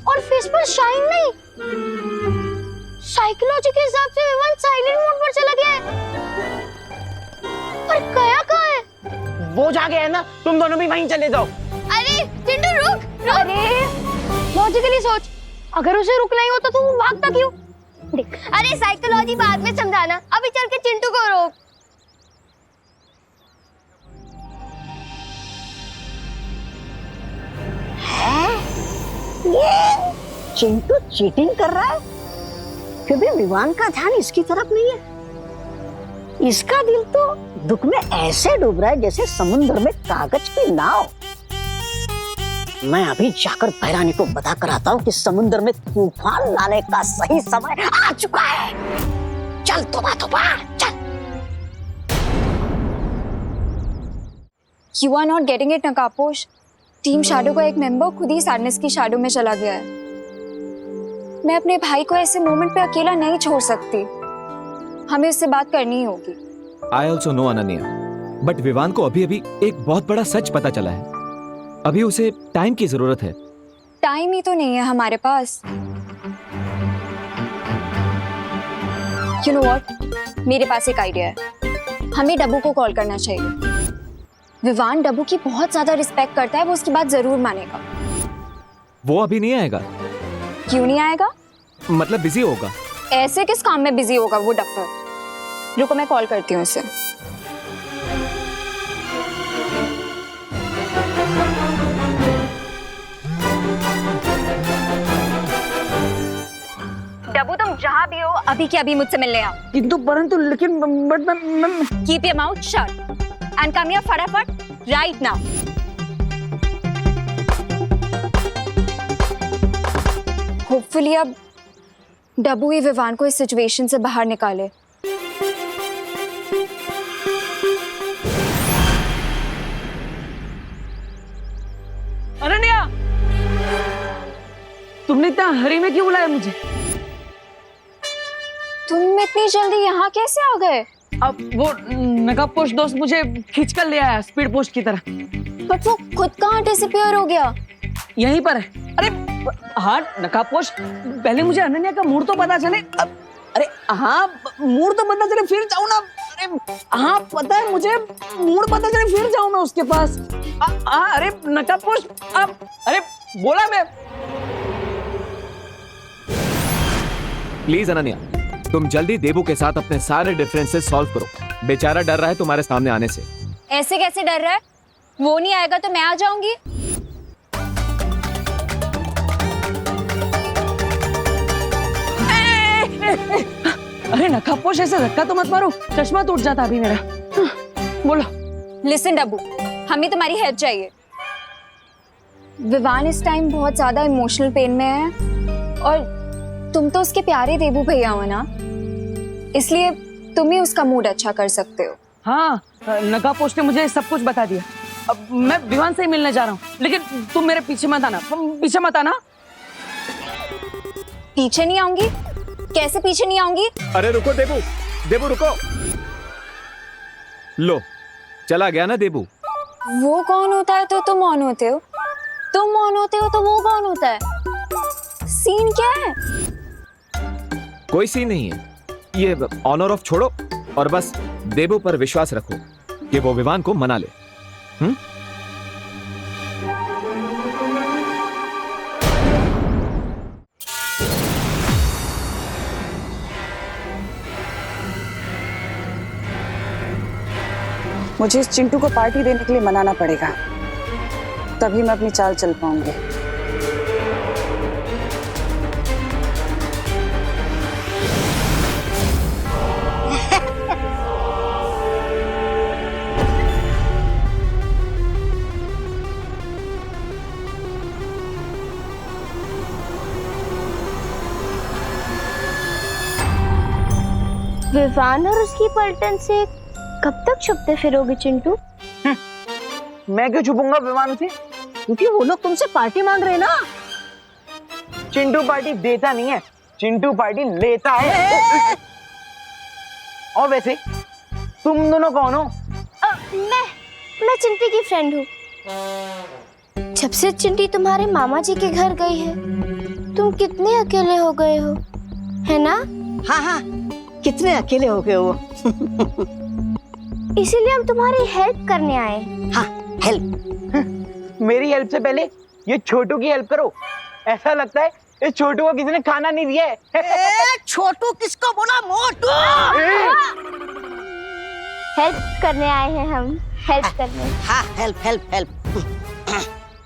और फेस पर शाइन नहीं। साइकोलॉजी के हिसाब से विवान साइलेंट मोड पर चला गया है, पर गया कहाँ है? वो जा गया है ना, तुम दोनों भी वहीं चले जाओ। अरे चिंटू रुक। अरे लॉजिकली सोच, अगर उसे रुकना ही होता तो वो भागता क्यों? देख, अरे साइकोलॉजी बाद में समझाना, अभी चल के चिंटू को रोक। ये चिंटू चीटिंग कर रहा है, फिर भी विवान का ध्यान इसकी तरफ नहीं है। इसका दिल तो दुख में ऐसे डूब रहा है जैसे समुद्र में कागज की नाव। मैं अभी जाकर भैरानी को बता कर आता हूँ कि समुद्र में तूफान लाने का सही समय आ चुका है। चल तोबा तोबा, चल। You are not getting it, नकापोश। टीम शैडो का एक मेंबर खुद ही सैडनेस की शैडो में चला गया है। मैं अपने भाई को ऐसे मोमेंट पे अकेला नहीं छोड़ सकती, हमें उससे बात करनी ही होगी। I also know Ananya, but Vivaan को अभी अभी एक बहुत बड़ा सच पता चला है। अभी उसे टाइम की जरूरत है। टाइम ही तो नहीं है हमारे पास। You know what? मेरे पास एक आइडिया है। हमें डब्बू को कॉल करना चाहिए। विवान डब्बू की बहुत ज्यादा रिस्पेक्ट करता है, वो उसकी बात जरूर मानेगा। वो अभी नहीं आएगा। क्यों नहीं आएगा? मतलब बिजी होगा। ऐसे किस काम में बिजी होगा वो डफर? रुको मैं कॉल करती हूँ उसे। डब्बू तुम जहाँ भी हो अभी के अभी मुझसे मिलने आओ। किंतु परंतु लेकिन बट मैं keep your mouth shut and come here फटाफट राइट नाउ। होपफुली अब डब्बू ही विवान को इस सिचुएशन से बाहर निकाले। अनन्या, तुमने इतना हरी में क्यों बुलाया मुझे? तुम इतनी जल्दी यहाँ कैसे आ गए? अब वो नकाबपोश दोस्त मुझे खींच कर ले आया स्पीड पोस्ट की तरह। बट वो खुद कहाँ डिसअपीयर हो गया? यहीं पर है। अरे हाँ नकाबपोश, पहले मुझे अनन्या का मूड तो पता चले। अरे हाँ मूड तो पता चले फिर जाऊँ ना। अरे हाँ पता है मुझे, मूड पता चले फिर जाऊँ मैं उसके पास। अरे नकाबपोश, अरे बोला मैं। प्लीज अनन्या, तुम जल्दी देबू के साथ अपने सारे डिफरेंसेस सॉल्व करो। बेचारा डर रहा है तुम्हारे सामने आने से। ऐसे कैसे डर रहा है? वो नहीं आएगा तो मैं आ जाऊंगी। अरे नकाबपोश, ऐसे धक्का तो मत मारो, चश्मा टूट जाता अभी मेरा। बोलो। लिसन डब्बू, हमें तुम्हारी हेल्प चाहिए। विवान इस टाइम बहुत ज्यादा इमोशनल पेन में है और तुम तो उसके प्यारे देबू भैया हो ना, इसलिए तुम ही उसका मूड अच्छा कर सकते हो। हाँ नकाबपोश ने मुझे सब कुछ बता दिया। अब मैं विवान से ही मिलने जा रहा हूँ, लेकिन तुम मेरे पीछे मत आना। पीछे मत आना। पीछे नहीं आऊंगी? कैसे पीछे नहीं आऊंगी? अरे रुको देबू, देबू रुको। लो चला गया ना देबू। वो कौन होता है तो तुम ऑन होते हो, तुम ऑन होते हो तो वो कौन होता है? सीन क्या है? कोई सीन नहीं है, ये ऑन और ऑफ छोड़ो और बस देबू पर विश्वास रखो कि वो विवान को मना ले। मुझे इस चिंटू को पार्टी देने के लिए मनाना पड़ेगा, तभी मैं अपनी चाल चल पाऊंगी। विवान और उसकी पलटन से कब तक छुपते फिरोगे चिंटू? मैं क्यों छुपूंगा विवान से? क्योंकि वो लोग तुमसे पार्टी मांग रहे हैं ना। चिंटू पार्टी देता नहीं है, चिंटू पार्टी लेता है। और वैसे तुम दोनों कौन हो? मैं चिंटी की फ्रेंड हूँ। जब से चिंटी तुम्हारे मामा जी के घर गई है, तुम कितने अकेले हो गए हो, है ना? हाँ हाँ, कितने अकेले हो गए हो। इसीलिए हम तुम्हारी हेल्प करने आए। हाँ हेल्प? मेरी हेल्प से पहले ये छोटू की हेल्प करो। ऐसा लगता है इस छोटू को किसी ने खाना नहीं दिया है। छोटू किसको बोला? मोटू। हेल्प करने आए हैं हम, हेल्प करने। हाँ हेल्प हेल्प हेल्प।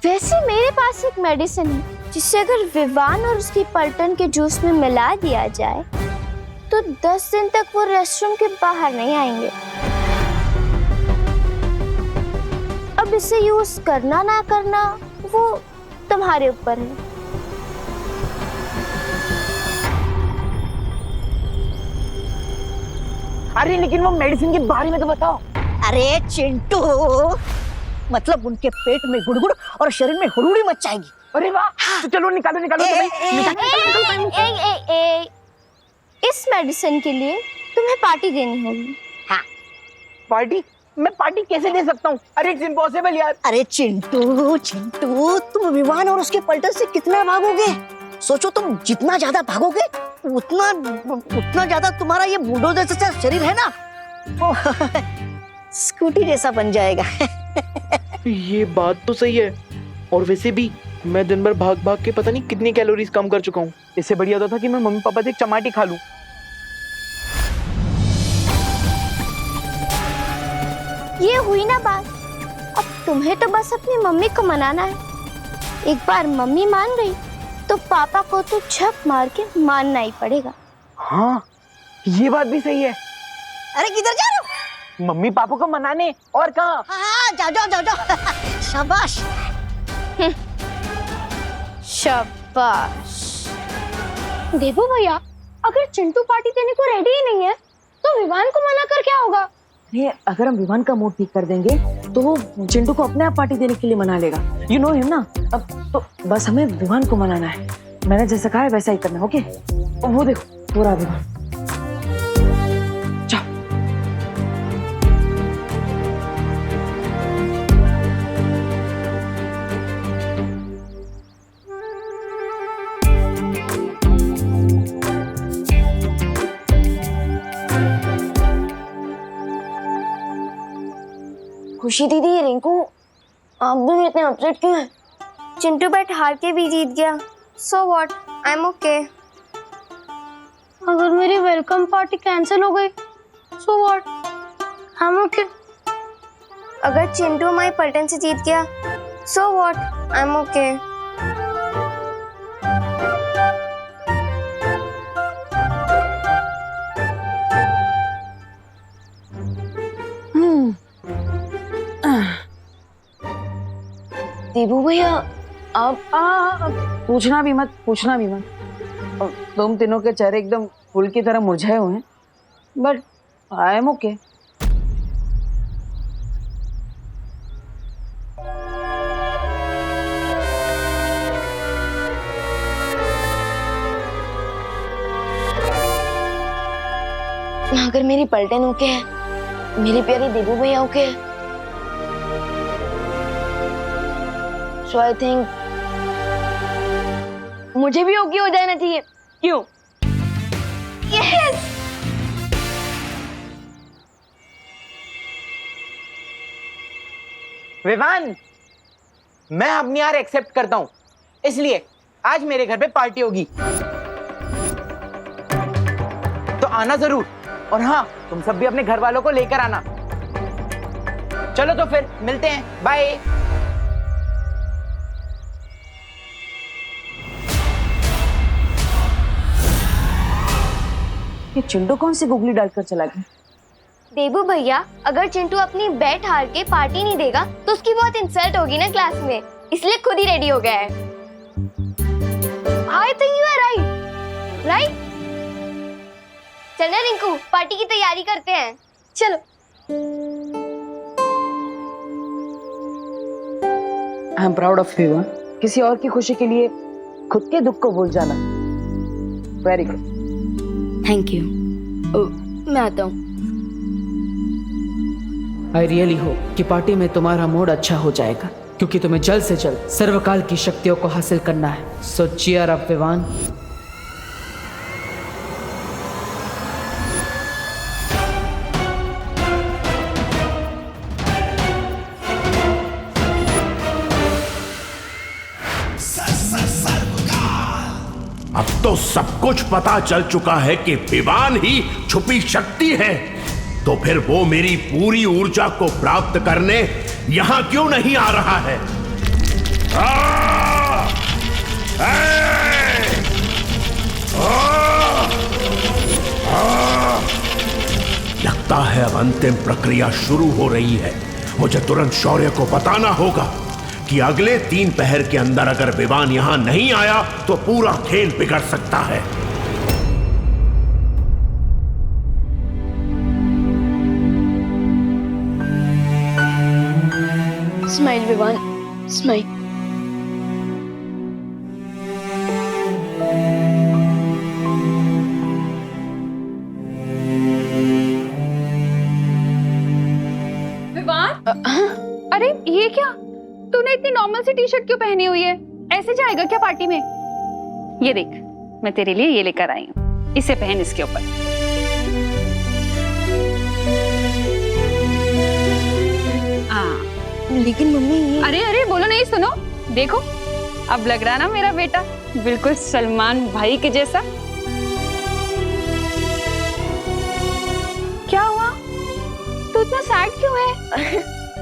वैसे मेरे पास एक मेडिसिन है जिसे अगर विवान और उसकी पलटन के जूस में मिला दिया जाए तो 10 दिन तक वो रेस्टरूम के बाहर नहीं आएंगे। अब इसे यूज करना ना करना वो तुम्हारे ऊपर है। अरे लेकिन वो मेडिसिन के बारे में तो बताओ। अरे चिंटू, मतलब उनके पेट में गुड़गुड़ और शरीर में हुड़हुड़ी मच जाएगी। अरे वाह, तो चलो निकालो निकालो। इस मेडिसिन के लिए तुम्हें पार्टी देनी होगी। हाँ पार्टी? मैं पार्टी कैसे दे सकता हूँ? अरे इट्स इम्पॉसिबल यार। अरे चिंटू चिंटू, तुम विवान और उसके पलटन से कितना भागोगे? सोचो, तुम जितना ज्यादा भागोगे उतना ज्यादा तुम्हारा ये बुलडोजर जैसा शरीर है ना, स्कूटी जैसा बन जाएगा। ये बात तो सही है। और वैसे भी मैं दिन भर भाग भाग के पता नहीं कितनी कैलोरीज कम कर चुका हूँ। इससे बढ़िया होता था कि मैं मम्मी पापा से एक चमाटी खा लूं। ये हुई ना बात। अब तुम्हें तो बस अपनी मम्मी को मनाना है। एक बार मम्मी मान गई तो पापा को तो झक मार के मानना ही पड़ेगा। हाँ ये बात भी सही है। अरे किधर जा रहे हो? मम्मी पापा को मनाने, और कहाँ? हाँ जाओ जाओ जाओ जाओ। शाबाश। शाबाश। देवू भैया, अगर चिंटू पार्टी देने को रेडी ही नहीं है तो विवान को मना कर क्या होगा? नहीं, अगर हम विवान का मूड ठीक कर देंगे तो वो चिंटू को अपने आप पार्टी देने के लिए मना लेगा। यू नो हिम ना। अब तो बस हमें विवान को मनाना है। मैंने जैसा कहा है वैसा ही करना है, ओके? वो देखो पूरा विवान। जाओ। खुशी दीदी, रिंकू, आप दोनों इतने अपसेट क्यों हैं? चिंटू बैट हार के भी जीत गया। So what, I am okay. अगर मेरी वेलकम पार्टी कैंसिल हो गई so what, I am okay. अगर चिंटू हमारी पलटन से जीत गया so what, I am okay. Devu भैया, आप पूछना भी मत, पूछना भी मत। तुम तीनों के चेहरे एकदम फूल की तरह मुरझाए हुए हैं, बट आई एम ओके। अगर मेरी पलटन ओके है, मेरी प्यारी देवू भैया ओके है, सो आई थिंक मुझे भी ओके हो जाना चाहिए। क्यों? यस। विवान, मैं अपनी हार एक्सेप्ट करता हूँ, इसलिए आज मेरे घर पे पार्टी होगी, तो आना जरूर। और हाँ, तुम सब भी अपने घर वालों को लेकर आना। चलो तो फिर मिलते हैं, बाय। ये चिंटू कौन सी गुगली डालकर चला गया? देबू भैया, अगर चिंटू अपनी बैट हार के पार्टी नहीं देगा तो उसकी बहुत इंसल्ट होगी ना क्लास में, इसलिए खुद ही रेडी हो गया है। I think you are right, right? चलना रिंकू, पार्टी की तैयारी करते हैं, चलो। I am proud of you. किसी और की खुशी के लिए खुद के दुख को भूल जाना, वेरी गुड। Thank you. मैं आता हूँ। आई रियली होप कि पार्टी में तुम्हारा मूड अच्छा हो जाएगा, क्योंकि तुम्हें जल्द से जल्द सर्वकाल की शक्तियों को हासिल करना है। सो चीयर अप विवान। अब तो सब कुछ पता चल चुका है कि विवान ही छुपी शक्ति है, तो फिर वो मेरी पूरी ऊर्जा को प्राप्त करने यहां क्यों नहीं आ रहा है? लगता है अब अंतिम प्रक्रिया शुरू हो रही है। मुझे तुरंत शौर्य को बताना होगा कि अगले 3 पहर के अंदर अगर विवान यहां नहीं आया तो पूरा खेल बिगड़ सकता है। Smile Vivaan, smile. विवान, अरे ये क्या? तूने इतनी नॉर्मल सी टी शर्ट क्यों पहनी हुई है? ऐसे जाएगा क्या पार्टी में? ये देख, मैं तेरे लिए ये लेकर आई हूँ, इसे पहन इसके ऊपर। लेकिन मम्मी ये... अरे अरे बोलो नहीं, सुनो, देखो अब लग रहा ना मेरा बेटा बिल्कुल सलमान भाई के जैसा। क्या हुआ? तू इतना सैड क्यों है?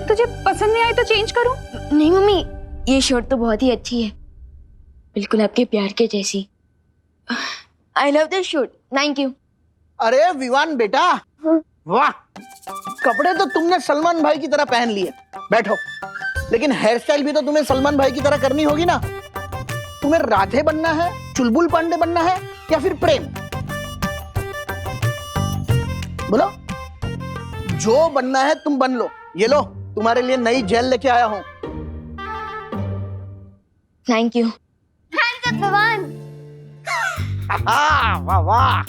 तुझे पसंद नहीं आई तो चेंज करूं? नहीं मम्मी, ये शर्ट तो बहुत ही अच्छी है, बिल्कुल आपके प्यार के जैसी। I love this shirt, thank you. अरे विवान बेटा, वाह, कपड़े तो तुमने सलमान भाई की तरह पहन लिए, बैठो। लेकिन हेयर स्टाइल भी तो तुम्हें सलमान भाई की तरह करनी होगी ना। तुम्हें राधे बनना है, चुलबुल पांडे बनना है, या फिर प्रेम? बोलो, जो बनना है तुम बन लो। ये लो, तुम्हारे लिए नई जेल लेके आया हूं। Thank you. विवान। वाह वाह।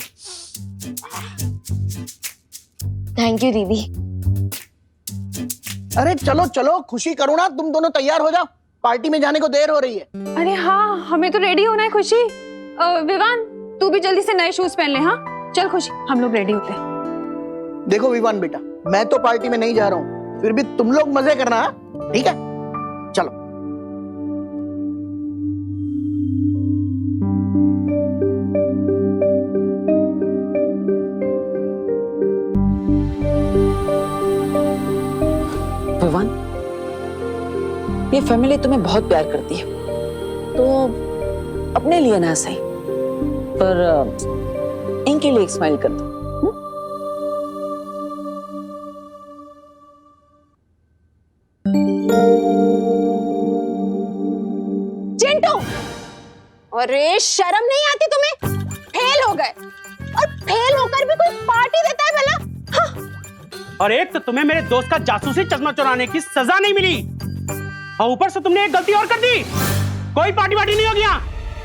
थैंक यू दीदी। अरे चलो चलो, खुशी करो ना, तुम दोनों तैयार हो जाओ, पार्टी में जाने को देर हो रही है। अरे हाँ, हमें तो रेडी होना है खुशी। विवान, तू भी जल्दी से नए शूज पहन ले। हाँ चल खुशी, हम लोग रेडी होते हैं। देखो विवान बेटा, मैं तो पार्टी में नहीं जा रहा हूँ, फिर भी तुम लोग मजे करना, ठीक है? चलो। विवान, ये फैमिली तुम्हें बहुत प्यार करती है, तो अपने लिए ना सही, पर इनके लिए एक स्माइल कर दो। चिंटू, अरे शर्म नहीं आती तुम्हें? फेल हो गए, और फेल होकर भी कोई पार्टी देता है भला? हाँ। और एक तो तुम्हें मेरे दोस्त का जासूसी चश्मा चुराने की सजा नहीं मिली, और ऊपर से तुमने एक गलती और कर दी। कोई पार्टी वार्टी नहीं होगी यहाँ,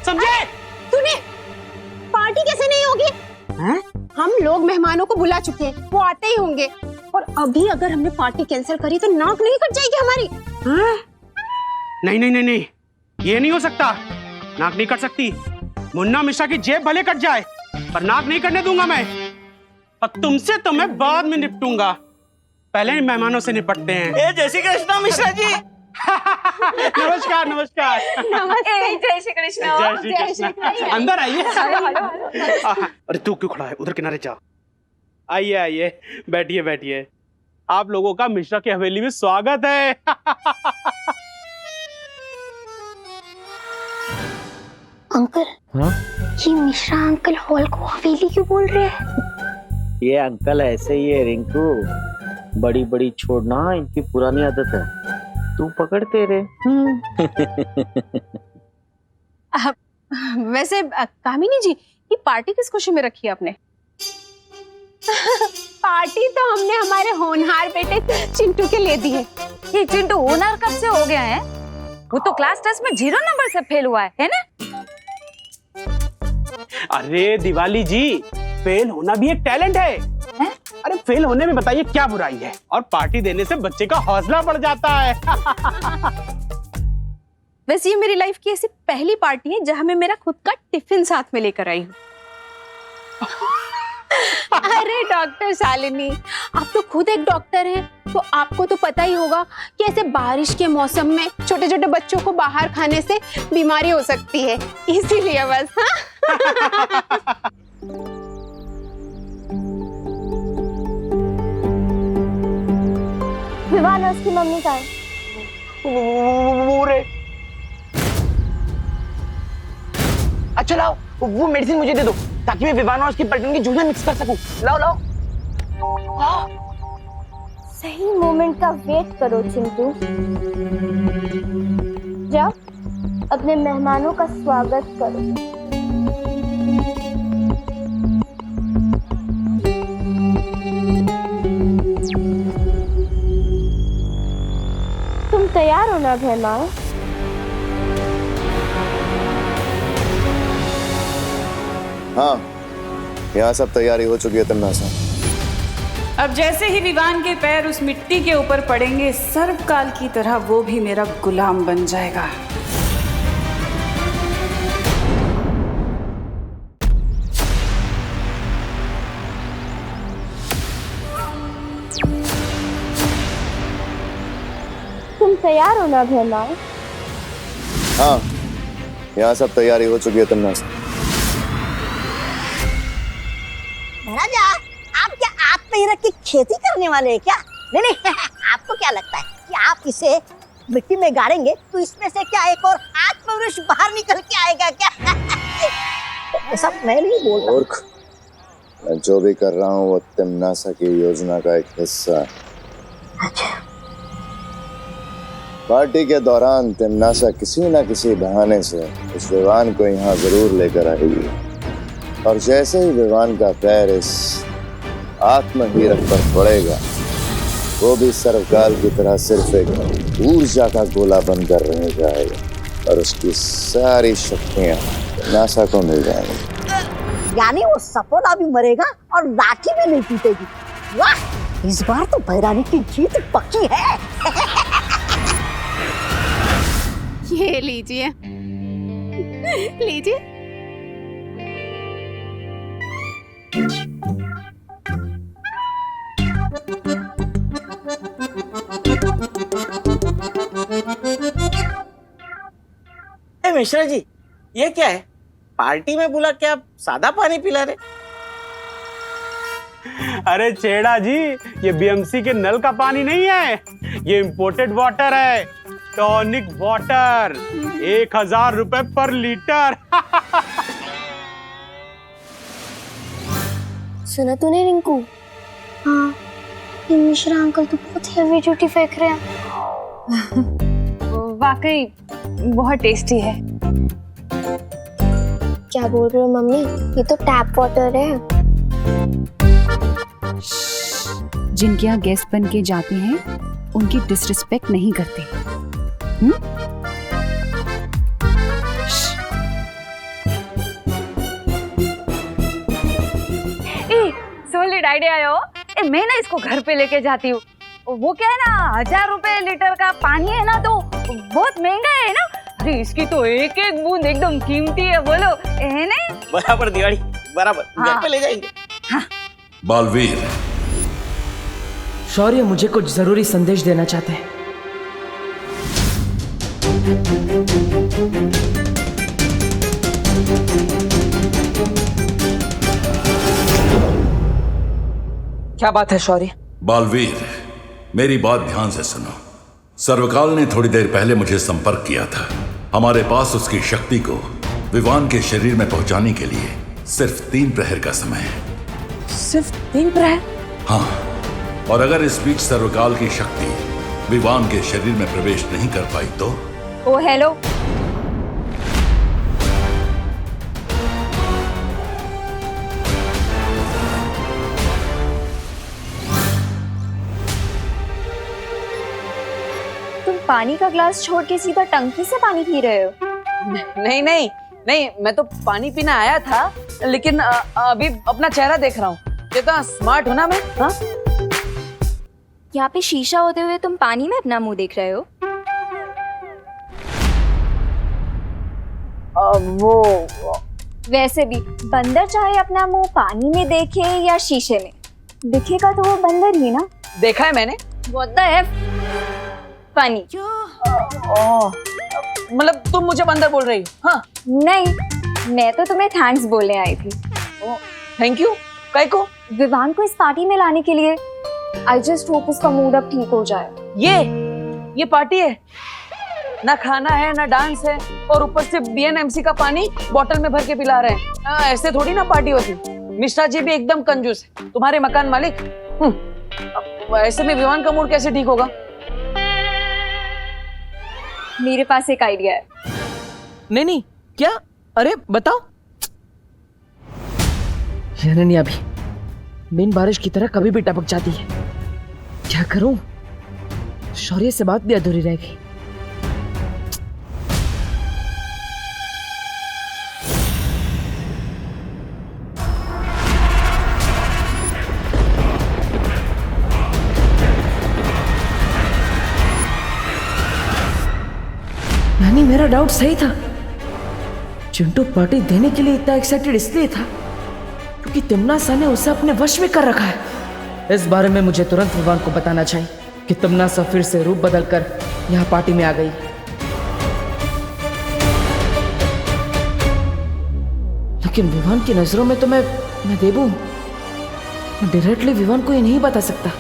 समझे? तूने पार्टी कैसे नहीं होगी? हैं? हम लोग मेहमानों को बुला चुके हैं, वो आते ही होंगे, और अभी अगर हमने पार्टी कैंसिल करी तो नाक नहीं कट जाएगी हमारी। हैं? नहीं नहीं नहीं नहीं, ये नहीं हो सकता, नाक नहीं कट सकती। मुन्ना मिश्रा की जेब भले कट जाए, पर नाक नहीं कटने दूंगा मैं। और तुमसे तो मैं बाद में निपटूंगा, पहले मेहमानों से निपटते हैं। जय श्री कृष्ण मिश्रा जी। नमस्कार नमस्कार। नमस्ते, जय श्री कृष्ण। जय श्री कृष्ण। अंदर आइए। अरे तू क्यों खड़ा है, उधर किनारे जा। आइए आइए, बैठिए बैठिए। आप लोगों का मिश्रा की हवेली में स्वागत है। अंकल, हाँ? ये मिश्रा अंकल हॉल को हवेली क्यों बोल रहे हैं? ये अंकल ऐसे ही है रिंकू, बड़ी बड़ी छोड़ना इनकी पुरानी आदत है, तू पकड़ते रे। वैसे कामिनी जी, ये पार्टी किस खुशी में रखी है आपने? पार्टी तो हमने हमारे होनहार बेटे चिंटू के लिए दी है। ये चिंटू होनहार कब से हो गया है? वो तो क्लास टेस्ट में 0 नंबर से फेल हुआ है ना? अरे दिवाली जी, फेल होना भी एक टैलेंट है। अरे फेल होने में बताइए क्या बुराई है, और पार्टी देने से बच्चे का हौसला बढ़ जाता है। वैसे ये मेरी लाइफ की ऐसी पहली पार्टी है जहां मैं मेरा खुद का टिफिन साथ में लेकर आई हूँ। अरे डॉक्टर शालिनी, आप तो खुद एक डॉक्टर हैं, तो आपको तो पता ही होगा कि ऐसे बारिश के मौसम में छोटे छोटे बच्चों को बाहर खाने से बीमारी हो सकती है, इसीलिए बस। हाँ? विवान और उसकी मम्मी का है। अच्छा लाओ, वो मेडिसिन मुझे दे दो, ताकि मैं विवान और उसकी पलटन की जूस में मिक्स कर सकूं। लाओ लाओ। सही मोमेंट का वेट करो चिंटू। जाओ, अपने मेहमानों का स्वागत करो। तुम तैयार हो ना मेहमान? हाँ, यहाँ सब तैयारी हो चुकी है तन्नासा। अब जैसे ही विवान के पैर उस मिट्टी के ऊपर पड़ेंगे, सर्वकाल की तरह वो भी मेरा गुलाम बन जाएगा। तुम तैयार हो ना मेहमान? हाँ, यहाँ सब तैयारी हो चुकी है तन्नासा। राजा, आप क्या आत्महीरक की खेती करने वाले हैं क्या? नहीं नहीं, आपको क्या लगता है कि आप इसे मिट्टी में गाड़ेंगे तो इसमें से क्या एक और आत्मवृक्ष बाहर निकल के आएगा क्या? सब मैं नहीं बोल रहा। मैं जो भी कर रहा हूँ वो तिमनासा की योजना का एक हिस्सा है। पार्टी के दौरान तिमनासा किसी न किसी बहाने से उस विवान को यहाँ जरूर लेकर आएगी, और जैसे ही विवान का पैर इस आत्महीरक पर पड़ेगा, वो भी सर्वकाल की तरह सिर्फ एक ऊर्जा का गोला बनकर रह जाएगा और उसकी सारी शक्तियां नासा को मिल जाएंगी। यानी वो सपोला भी मरेगा और लाठी भी नहीं टूटेगी। वाह, इस बार तो भैरानी की जीत पक्की है। ये लीजिए लीजिए। मिश्रा जी, ये क्या है? पार्टी में बुला के आप सादा पानी पिला रहे? अरे छेड़ा जी, ये बीएमसी के नल का पानी नहीं है, ये इंपोर्टेड वाटर है, टॉनिक वाटर। 1000 रुपए पर लीटर। सुना तूने रिंकू? हाँ, ये मिश्रा अंकल तो बहुत हेवी ड्यूटी फेंक रहे हैं। वाकई बहुत टेस्टी है। क्या बोल रहे हो मम्मी? ये तो टैप वाटर है। जिनके यहाँ गेस्ट बन के जाते हैं उनकी डिसरिस्पेक्ट नहीं करते। सोलिड आइडिया है वो। मैं ना इसको घर पे लेके जाती हूँ। वो क्या है ना, 1000 रुपए लीटर का पानी है ना, तो बहुत महंगा है ना। अरे इसकी तो एक एक बूंद एकदम कीमती है, बोलो है नहीं? बराबर दिवाली, बराबर। हाँ। घर पे ले जाएंगे। हाँ। बालवीर, शौर्य मुझे कुछ जरूरी संदेश देना चाहते हैं। क्या बात है शौर्य? बालवीर, मेरी बात ध्यान से सुनो। सर्वकाल ने थोड़ी देर पहले मुझे संपर्क किया था। हमारे पास उसकी शक्ति को विवान के शरीर में पहुंचाने के लिए सिर्फ 3 प्रहर का समय है। सिर्फ 3 प्रहर? हाँ, और अगर इस बीच सर्वकाल की शक्ति विवान के शरीर में प्रवेश नहीं कर पाई तो? ओ हेलो, तुम पानी का ग्लास छोड़ के सीधा टंकी से पानी पी रहे हो? नहीं नहीं नहीं, मैं तो पानी पीने आया था, लेकिन अभी अपना चेहरा देख रहा हूँ। कितना स्मार्ट हूँ ना मैं। हाँ? यहाँ पे शीशा होते हुए तुम पानी में अपना मुंह देख रहे हो? वो वैसे भी बंदर चाहे अपना मुंह पानी में देखे या शीशे में, दिखेगा तो वो बंदर ही ना। देखा है मैंने। What the F? फनी। मतलब तुम मुझे बंदर बोल रही हो? हाँ? नहीं, मैं तो तुम्हें थैंक्स बोलने आई थी। Thank you? काय को? विवान को इस पार्टी में लाने के लिए। आई जस्ट होप उसका मूड अब ठीक हो जाए। ये पार्टी है ना, खाना है ना डांस है, और ऊपर से BNMC का पानी बोतल में भर के पिला रहे हैं। ऐसे थोड़ी ना पार्टी होती। मिश्रा जी भी एकदम कंजूस है, तुम्हारे मकान मालिक। ऐसे में विवान का मूड कैसे ठीक होगा? मेरे पास एक आइडिया है। नहीं, क्या? अरे बताओ। अनन्या भी बिन बारिश की तरह कभी भी टपक जाती है। क्या करूं? शौर्य से बात भी अधूरी रह गई। यानी मेरा डाउट सही था। चिंटू पार्टी देने के लिए इतना एक्साइटेड इसलिए था क्योंकि तिमनासा ने उसे अपने वश में कर रखा है। इस बारे में मुझे तुरंत विवान को बताना चाहिए कि तिमनासा फिर से रूप बदलकर यहाँ पार्टी में आ गई। लेकिन विवान की नजरों में तो मैं देबू हूं। मैं डायरेक्टली विवान को ये नहीं बता सकता।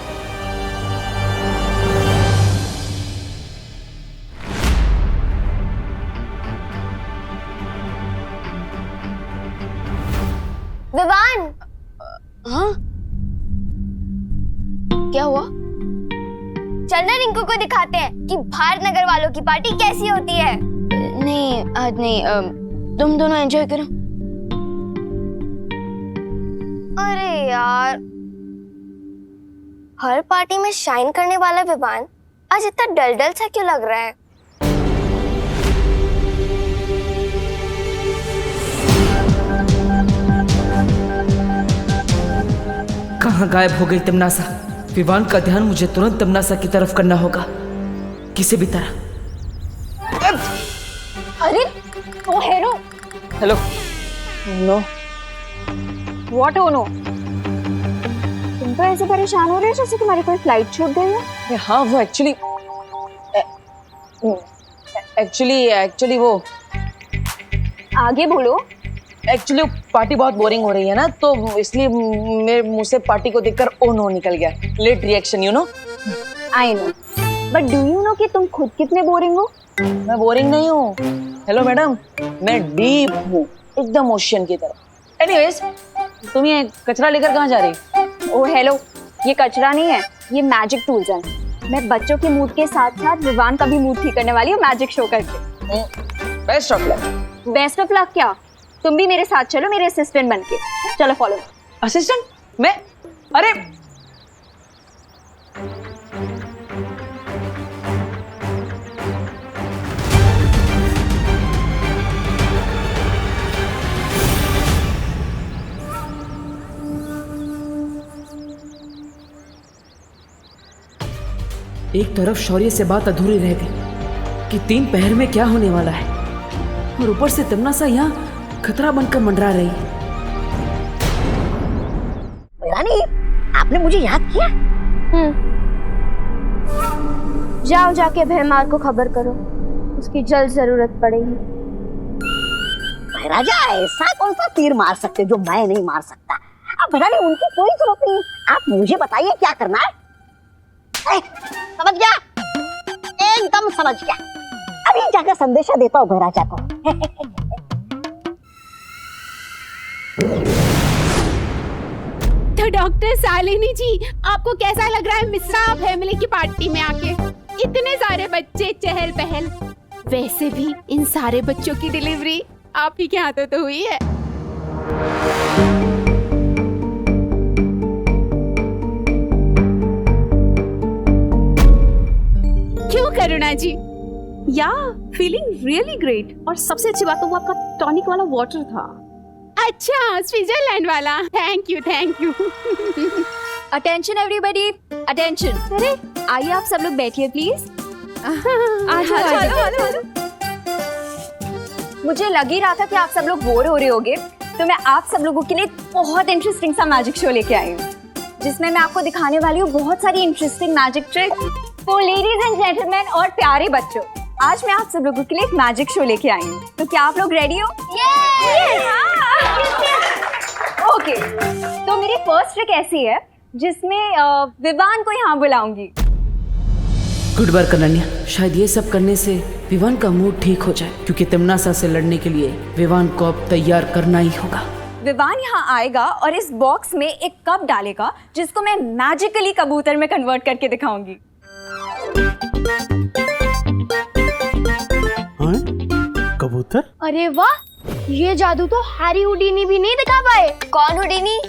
विवान, क्या हुआ? चलना रिंकू को दिखाते हैं कि भारत नगर वालों की पार्टी कैसी होती है। नहीं आज नहीं, तुम दोनों एंजॉय करो। अरे यार, हर पार्टी में शाइन करने वाला विवान आज इतना डल सा क्यों लग रहा है? कहाँ गायब हो गई तमन्नासा? विवान का ध्यान मुझे तुरंत तमन्नासा की तरफ करना होगा, किसी भी तरह। अरे ओ hero. Hello. No. What oh no? तुम तो ऐसे परेशान हो रहे हो जैसे तुम्हारी कोई फ्लाइट छूट गई है। हाँ वो एक्चुअली वो आगे बोलो। एक्चुअली पार्टी बहुत बोरिंग हो रही है ना, तो इसलिए मेरे मुंह से पार्टी को देखकर ओ नो निकल गया। Late reaction, you know. I know, but do you know कि तुम खुद कितने बोरिंग हो? मैं बोरिंग नहीं हूँ। हेलो मैडम, मैं डीप हूँ, एकदम ओशियन की तरह। एनीवेज, तुम ये कचरा लेकर कहाँ जा रही? ओ हेलो, ये कचरा नहीं है, ये मैजिक टूल्स हैं। मैं बच्चों के मूड के साथ साथ विवान का भी मूड ठीक करने वाली हूँ मैजिक शो करके। Best of luck. Best of luck क्या? तुम भी मेरे साथ चलो, मेरे असिस्टेंट बनके। चलो फॉलो। असिस्टेंट? मैं? अरे एक तरफ शौर्य से बात अधूरी रह गई कि 3 पहर में क्या होने वाला है, और ऊपर से तमन्नासा यहाँ खतरा बनकर मंडरा रही। रानी, आपने मुझे याद किया? जाओ जाके भैमार को खबर करो, उसकी जल्द जरूरत पड़ेगी। राजा ऐसा कौन सा तीर मार सकते जो मैं नहीं मार सकता? अब रानी उनकी कोई जरूरत नहीं, आप मुझे बताइए क्या करना है। समझ गया? एकदम समझ गया। अभी जाकर संदेशा देता हूँ राजा को। तो डॉक्टर शालिनी जी, आपको कैसा लग रहा है मिश्रा फैमिली की पार्टी में आके? इतने सारे बच्चे, चहल पहल। वैसे भी इन सारे बच्चों की डिलीवरी आप ही के हाथों तो हुई है। क्यों करुणा जी? या फीलिंग रियली ग्रेट, और सबसे अच्छी बात तो वो आपका टॉनिक वाला वाटर था। अच्छा, स्विट्जरलैंड वाला। Thank you. Attention everybody, attention. अरे आइए आप सब लोग बैठिए प्लीज। आ जाओ। मुझे लग ही रहा था कि आप सब लोग बोर हो रहे होगे, तो मैं आप सब लोगों के लिए बहुत इंटरेस्टिंग सा मैजिक शो लेके आई हूँ, जिसमें मैं आपको दिखाने वाली हूँ बहुत सारी इंटरेस्टिंग मैजिक ट्रिक। तो लेडीज एंड जेंटलमैन और प्यारे बच्चों, आज मैं आप सब लोगों के लिए एक मैजिक शो लेके आई हूँ। तो क्या आप लोग रेडी हो? ओके, तो मेरी फर्स्ट ट्रिक ऐसी है जिसमें विवान को यहाँ बुलाऊंगी। गुड वर्क अनन्या, शायद ये सब करने से विवान का मूड ठीक हो जाए, क्योंकि तमन्नासा से लड़ने के लिए विवान को अब तैयार करना ही होगा। विवान यहाँ आएगा और इस बॉक्स में एक कप डालेगा, जिसको मैं मैजिकली कबूतर में कन्वर्ट करके दिखाऊंगी। कबूतर? अरे वाह, ये जादू तो हैरी हुडीनी भी नहीं दिखा पाए। कौन हुडीनी?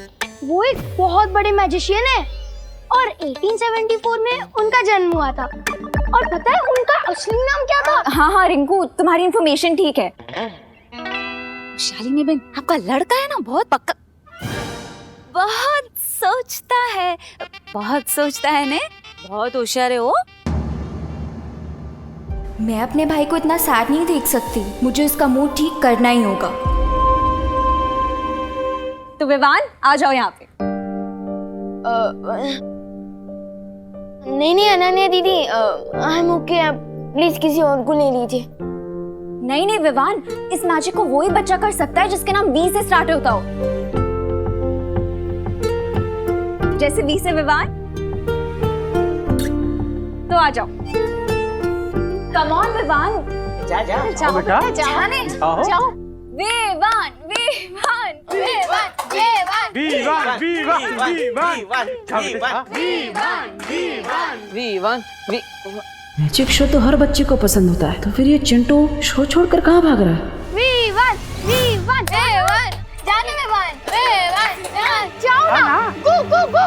वो एक बहुत बड़े मैजिशियन है, और 1874 में उनका जन्म हुआ था। और पता है उनका असली नाम क्या था? हाँ रिंकू, तुम्हारी इंफॉर्मेशन ठीक है। शालिनी बहन, आपका लड़का है ना बहुत पक्का, बहुत सोचता है ने, बहुत होशियार है वो। मैं अपने भाई को इतना सैड नहीं देख सकती, मुझे इसका मूड ठीक करना ही होगा। तो विवान आ जाओ यहाँ पे। नहीं अनन्या दीदी, आई एम ओके, प्लीज किसी और को ले लीजिए। नहीं विवान, इस मैजिक को वही बच्चा कर सकता है जिसके नाम वी से स्टार्ट होता हो। जैसे वी से विवान, तो आ जाओ। कम ऑन विवान, जा जाओ बेटा, जाने, आओ। जाओ। विवान विवान विवान मैजिक शो तो हर बच्चे को पसंद होता है, तो फिर ये चिंटू शो छोड़कर कहाँ भाग रहा है? जाने में वन जाओ ना, गो गो गो।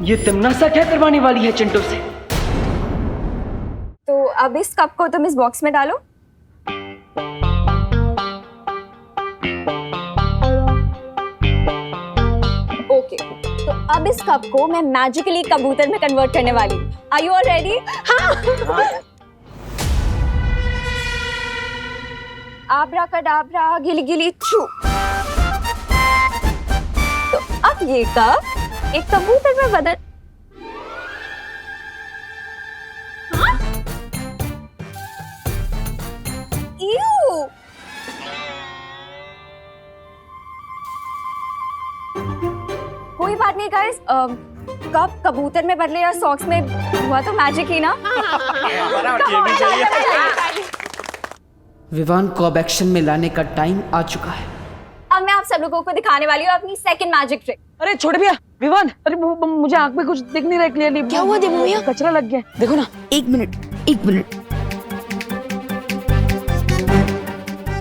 ये तिमनासा क्या करवाने वाली है चिंटू से? तो अब इस कप को तुम इस बॉक्स में डालो। ओके, तो अब इस कप को मैं मैजिकली कबूतर में कन्वर्ट करने वाली हूँ। Are you all ready? हाँ। आब्राकडाब्रा गिली गिली छू। तो अब ये कप एक कबूतर में बदल। हाँ? Ew! कोई बात नहीं गाइस, कब कबूतर में बदले या सॉक्स में, हुआ तो मैजिक ही ना। विवान को अब एक्शन में लाने का टाइम आ चुका है। अब मैं आप सब लोगों को दिखाने वाली हूँ अपनी सेकंड मैजिक ट्रिक। अरे छोड़ भैया, विवान, अरे मुझे आंख में कुछ दिख नहीं रहा क्लियरली। क्या हुआ देवू भैया? कचरा लग गया, देखो ना। एक मिनट।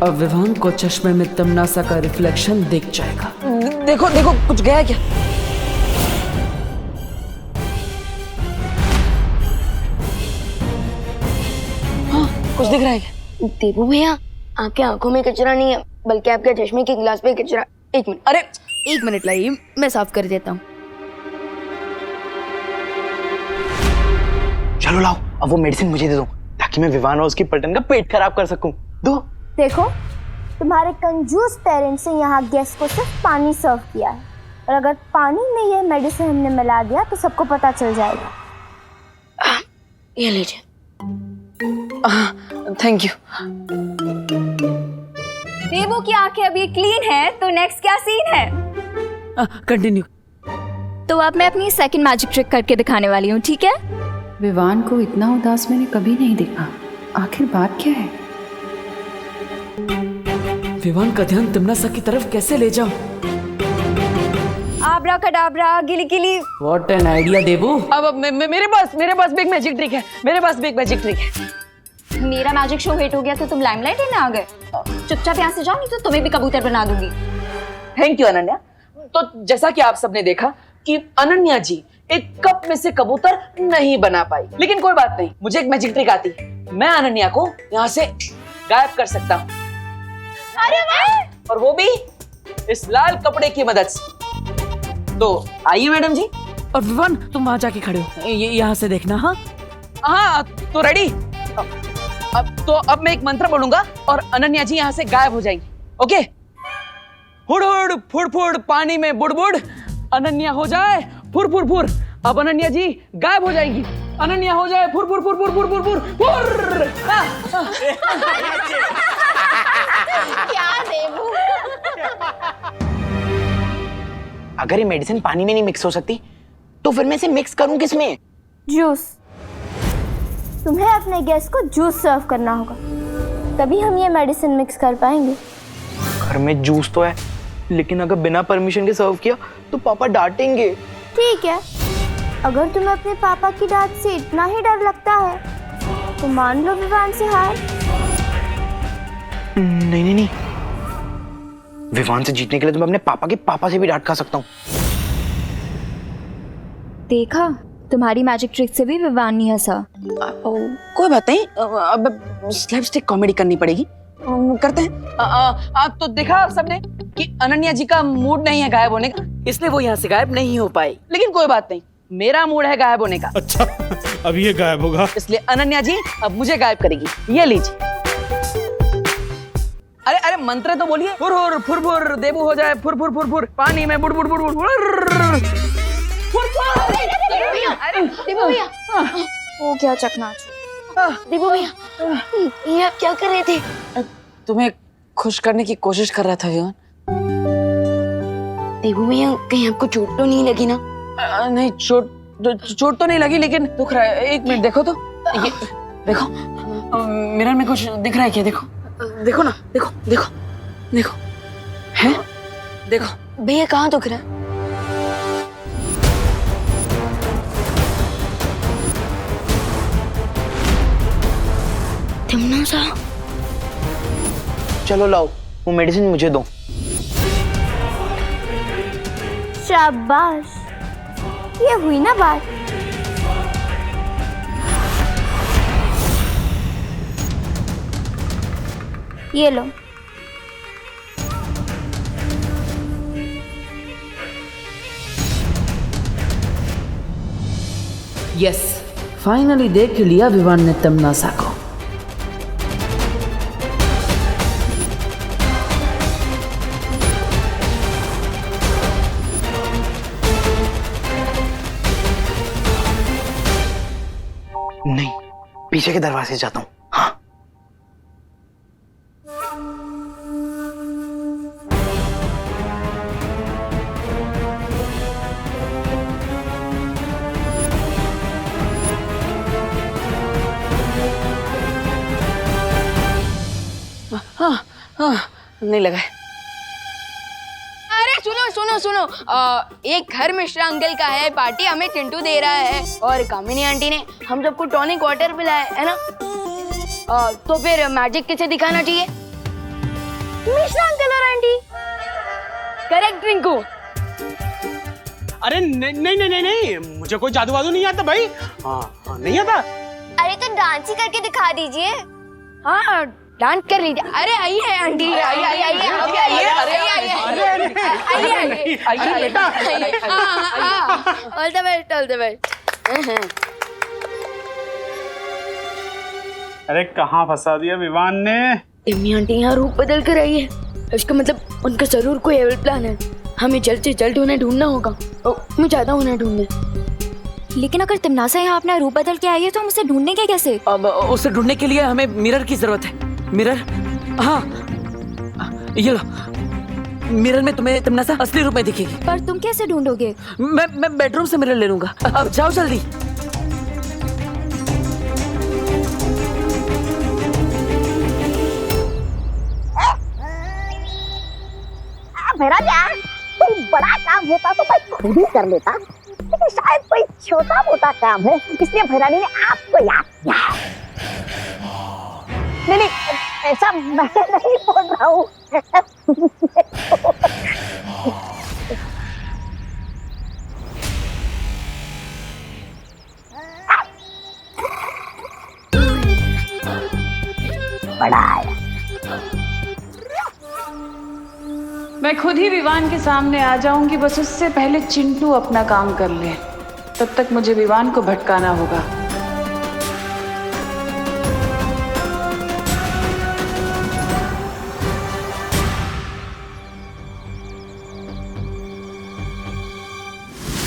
अब विवान को चश्मे में तमनासा का रिफ्लेक्शन दिख जाएगा। देखो देखो, कुछ गया क्या? हाँ, कुछ दिख रहा है क्या? देवू भैया, आपके आंखों में कचरा नहीं है, बल्कि आपके चश्मे के गिलास पे कचरा। एक मिनट, अरे एक मिनट लाइए, मैं साफ कर देता हूँ। चलो लाओ, अब वो मेडिसिन मुझे दे दो ताकि मैं विवान और उसकी पलटन का पेट खराब कर सकूं। दो। देखो, तुम्हारे कंजूस पेरेंट्स ने यहाँ गेस्ट को सिर्फ पानी सर्व किया है, और अगर पानी में ये मेडिसिन हमने मिला दिया तो सबको पता चल जाएगा। ये लीजिए। Thank you. देवू की आंखें अभी क्लीन है, तो नेक्स्ट क्या सीन है? कंटिन्यू। तो अब मैं अपनी सेकंड मैजिक ट्रिक करके दिखाने वाली हूँ, ठीक है? विवान को इतना उदास मैंने कभी नहीं देखा। आखिर बात क्या है? विवान का ध्यान तमनासा की तरफ कैसे ले जाऊं? आब्राकडाब्रा गिली गिली। What an idea देवू। अब मेरे पास भी एक मैजिक ट्रिक है। मेरा मैजिक शो हिट हो गया तो तुम लाइमलाइट लेने आ गए। चुपचाप यहाँ से जाओ, नहीं तो तुम्हें भी कबूतर बना दूंगी। Thank you Ananya. तो जैसा कि आप सबने देखा कि अनन्या जी एक कप में से कबूतर नहीं बना पाई, लेकिन कोई बात नहीं, मुझे एक मैजिक ट्रिक आती है। मैं अनन्या को यहाँ से गायब कर सकता हूँ, और वो भी इस लाल कपड़े की मदद से। तो आइए मैडम जी। और विवान, तुम वहां जाके खड़े हो, यहाँ से देखना। हाँ, तो रेडी। अब मैं एक मंत्र बोलूंगा और अनन्या जी यहाँ से गायब हो जाएंगी। ओके? हुड़ हुड़ फुड़ फुड़ पानी में बुड़ बुड़, अनन्या हो जाए फुर फुर फुर। अब अनन्या जी गायब हो जाएगी। अनन्या हो जाए फुर फुर फुर फुर फुर फुर फुर फुर। क्या देवू? अगर ये मेडिसिन पानी में नहीं मिक्स हो सकती, तो फिर मैं इसे मिक्स करूं किसमें? जूस। तुम्हें अपने गेस्ट को जूस सर्व करना होगा, तभी हम ये मेडिसिन मिक्स कर पाएंगे। घर में जूस तो है, लेकिन अगर बिना परमिशन के सर्व किया तो पापा डांटेंगे। ठीक है, अगर तुम्हें अपने पापा की डांट से इतना ही डर लगता है तो मान लो विवान से हार। नहीं, विवान से जीतने के लिए तो मैं अपने पापा के पापा से भी डांट खा सकता हूँ। देखा, तुम्हारी मैजिक ट्रिक से भी विवान नहीं हंसा। कोई बात नहीं, अब स्लैपस्टिक कॉमेडी करनी पड़ेगी। करते हैं। तो देखा आप सबने कि अनन्या जी का मूड नहीं है गायब होने का, इसलिए वो यहाँ से गायब नहीं हो पाई। लेकिन कोई बात नहीं, मेरा मूड है गायब होने का। अच्छा, अभी ये गायब होगा, इसलिए अनन्या जी अब मुझे गायब करेगी। ये लीजिए। अरे मंत्र तो बोलिए। फुर फुर फुर फुर, देवू हो जाए फुर फुर फुर फुर, पानी में बुड़ बुड़ बुड़ बुड़ बुड़। देवू भैया, वो क्या चकनाच। देवू भैया, ये आप क्या कर रहे थे? तुम्हें खुश करने की कोशिश कर रहा था विवान। देवू भैया, कहीं आपको चोट तो नहीं लगी ना? नहीं, चोट चोट तो नहीं लगी लेकिन दुख रहा है। एक मिनट देखो तो, ये देखो मिरर में कुछ दिख रहा है क्या? देखो देखो ना, देखो देखो देखो, है देखो। भैया कहाँ दुख रहा है? तिमनासा, चलो लाओ वो मेडिसिन मुझे दो। शाबाश, ये हुई ना बात। ये लो। यस, फाइनली देख लिया विवान ने तमनासा को। नहीं, पीछे के दरवाजे जाता हूँ। हाँ। हाँ हाँ, नहीं लगा है। अरे सुनो सुनो सुनो, एक घर मिश्रा अंकल का है, पार्टी हमें चिंटू दे रहा है और कामिनी आंटी ने हम सबको टॉनिक वाटर पिलाया है ना। तो फिर मैजिक किसे दिखाना चाहिए? मिश्रा अंकल और आंटी। करेक्ट रिंकू। अरे नहीं नहीं नहीं नहीं, मुझे कोई जादू वादू नहीं आता भाई। हाँ नहीं आता। अरे तो डांस ही करके दिखा दीजिए। हाँ डांस कर लीजिए। अरे आइए आंटी, आइए आइए आइए आइए आइए आइए बेटा। All the best, all the best. अरे कहाँ फंसा दिया विवान ने। इम्मी आंटी यहाँ रूप बदल कर आई है, इसका मतलब उनका जरूर कोई एविल प्लान है। हमें जल्द से जल्द उन्हें ढूंढना होगा। मैं जाता हूँ उन्हें ढूंढने। लेकिन अगर तिमनासा यहाँ अपना रूप बदल के आई है तो हम उसे ढूंढने के कैसे? अब उसे ढूंढने के लिए हमें मिरर की जरूरत है। मिरर, हाँ ये लो, मिरर में तुम्हें तिमनासा असली रूप में दिखेगी। पर तुम कैसे ढूंढोगे? मैं बेडरूम से मिरर ले लूंगा। अब जाओ जल्दी। मेरा यार कोई बड़ा काम होता तो मैं खुद ही कर लेता, लेकिन शायद कोई छोटा मोटा काम है इसलिए भैरानी ने आपको याद किया। नहीं नहीं, ऐसा मैं नहीं बोल रहा हूँ। बड़ा है। मैं खुद ही विवान के सामने आ जाऊंगी, बस उससे पहले चिंटू अपना काम कर ले। तब तक मुझे विवान को भटकाना होगा।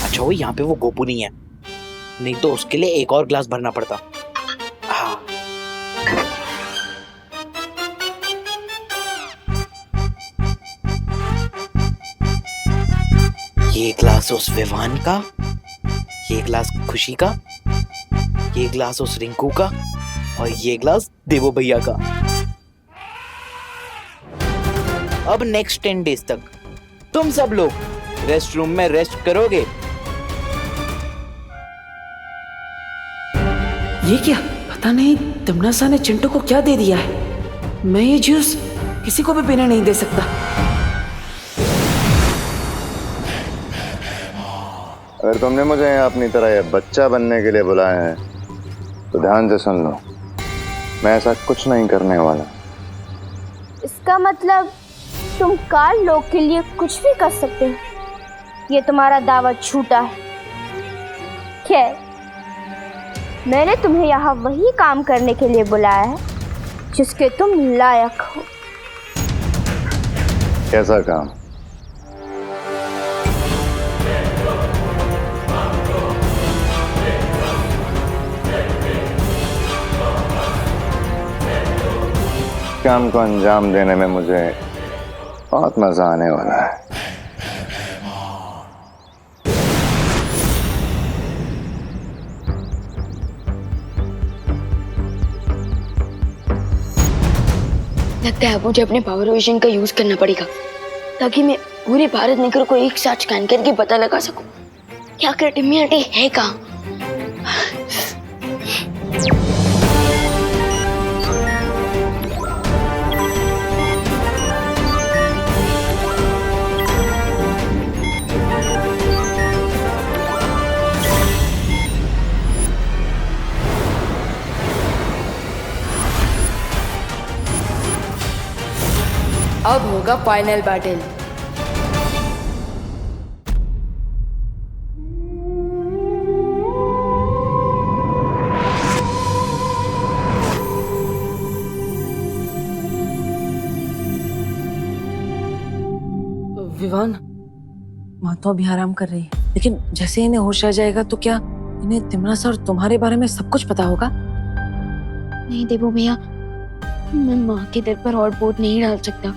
अच्छा वो यहाँ पे वो गोपू नहीं है, नहीं तो उसके लिए एक और ग्लास भरना पड़ता। हाँ ये ग्लास उस विवान का, ये ग्लास खुशी का, ये ग्लास उस रिंकू का और ये ग्लास देवो भैया का। अब नेक्स्ट 10 डेज तक तुम सब लोग रेस्ट रूम में रेस्ट करोगे। ये क्या? पता नहीं तिमनासा ने चिंटू को क्या दे दिया है। मैं ये जूस किसी को भी पीने नहीं दे सकता। अगर तुमने मुझे यहाँ अपनी तरह ये बच्चा बनने के लिए बुलाया है तो ध्यान से सुन लो, मैं ऐसा कुछ नहीं करने वाला। इसका मतलब तुम काल लोग के लिए कुछ भी कर सकते हो। ये तुम्हारा दावा झूठा है। खैर, मैंने तुम्हें यहाँ वही काम करने के लिए बुलाया है जिसके तुम लायक हो। कैसा काम? काम को अंजाम देने में मुझे बहुत मजा आने वाला है। लगता है मुझे अपने पावर विजन का यूज करना पड़ेगा ताकि मैं पूरे भारत नगर को एक साथ स्कैन करके पता लगा सकूं क्या क्रिमिनलिटी है कहाँ। अब होगा फाइनल बैटल। विवान, माँ तो अभी आराम कर रही है, लेकिन जैसे इन्हें होश आ जाएगा तो क्या इन्हें तिमरा सर तुम्हारे बारे में सब कुछ पता होगा? नहीं देवो भैया, मैं माँ के दिल और बोझ नहीं डाल सकता।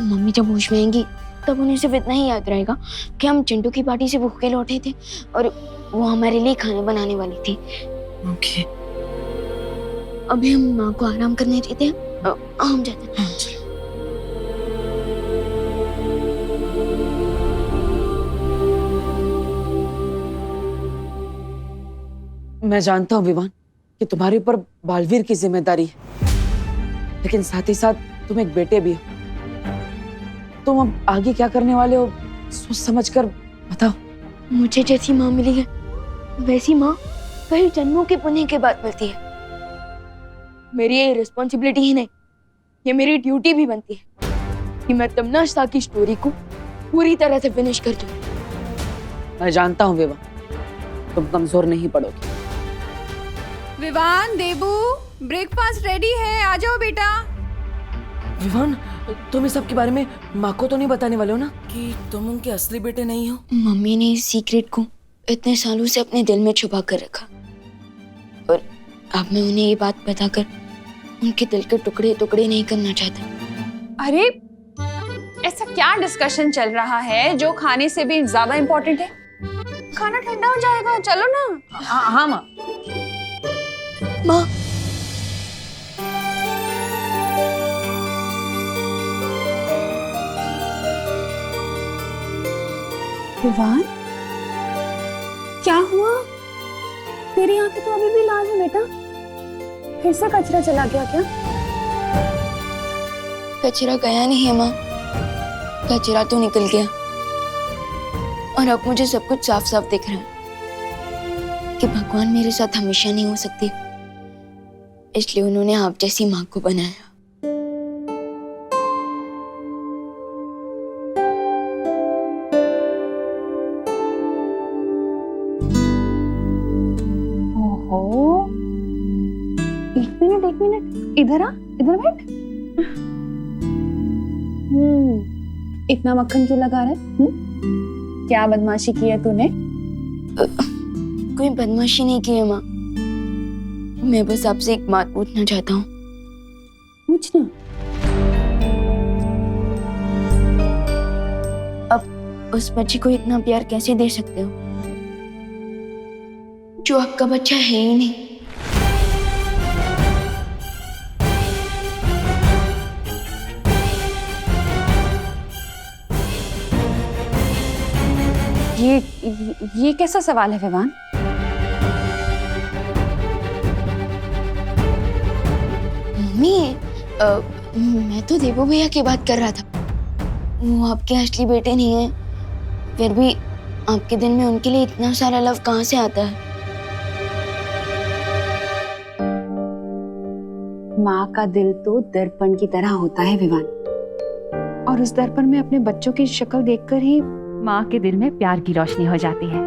मम्मी जब होश में आएंगी तब उन्हें सिर्फ इतना ही याद रहेगा कि हम चिंटू की पार्टी से भूखे लौटे थे और वो हमारे लिए खाना बनाने वाली थी। ओके। अभी हम माँ को आराम करने देते हैं, हम जाते हैं। मैं जानता हूँ विवान कि तुम्हारे ऊपर बालवीर की जिम्मेदारी है, लेकिन साथ ही साथ तुम एक बेटे भी हो। तुम अब आगे क्या करने वाले हो सोच समझ कर बताओ। मुझे जैसी माँ मिली है वैसी माँ कई जन्मों के पुण्य के बाद मिलती है। मेरी ये रिस्पॉन्सिबिलिटी ही नहीं, ये मेरी ड्यूटी भी बनती है कि मैं तमन्ना शाह की स्टोरी को पूरी तरह से फिनिश कर दूं। मैं जानता हूँ विवान, तुम कमजोर नहीं पड़ोगी। विवान, देबू, ब्रेकफास्ट रेडी है, आ जाओ बेटा। विवान, तुम इस सब के बारे में माँ को तो नहीं बताने वाले हो ना कि तुम उनके असली बेटे नहीं हो? मम्मी ने इस सीक्रेट को इतने सालों से अपने दिल में छुपा कर रखा और अब मैं उन्हें ये बात बताकर उनके दिल के टुकड़े टुकड़े नहीं करना चाहता। अरे ऐसा क्या डिस्कशन चल रहा है जो खाने से भी ज्यादा इम्पोर्टेंट है? खाना ठंडा हो जाएगा, चलो ना। हाँ माँ। माँ, विवान, क्या हुआ? तेरी आंखें तो अभी भी लाल है बेटा, फिर से कचरा चला गया क्या? कचरा गया नहीं है माँ, कचरा तो निकल गया और अब मुझे सब कुछ साफ साफ दिख रहा है कि भगवान मेरे साथ हमेशा नहीं हो सकते, इसलिए उन्होंने आप जैसी माँ को बनाया। ओहो, एक मिनट, इधर आ, इधर बैठ। इतना मक्खन क्यों लगा रहा है? क्या बदमाशी की है तूने? कोई बदमाशी नहीं की है माँ, मैं बस आपसे एक बात पूछना चाहता हूँ। पूछना? अब उस बच्चे को इतना प्यार कैसे दे सकते हो जो आपका बच्चा है ही नहीं? ये कैसा सवाल है विवान? मम्मी, मैं तो देवो भैया की बात कर रहा था। वो आपके असली बेटे नहीं है, फिर भी आपके दिल में उनके लिए इतना सारा लव कहाँ से आता है? माँ का दिल तो दर्पण की तरह होता है विवान, और उस दर्पण में अपने बच्चों की शक्ल देखकर ही माँ के दिल में प्यार की रोशनी हो जाती है।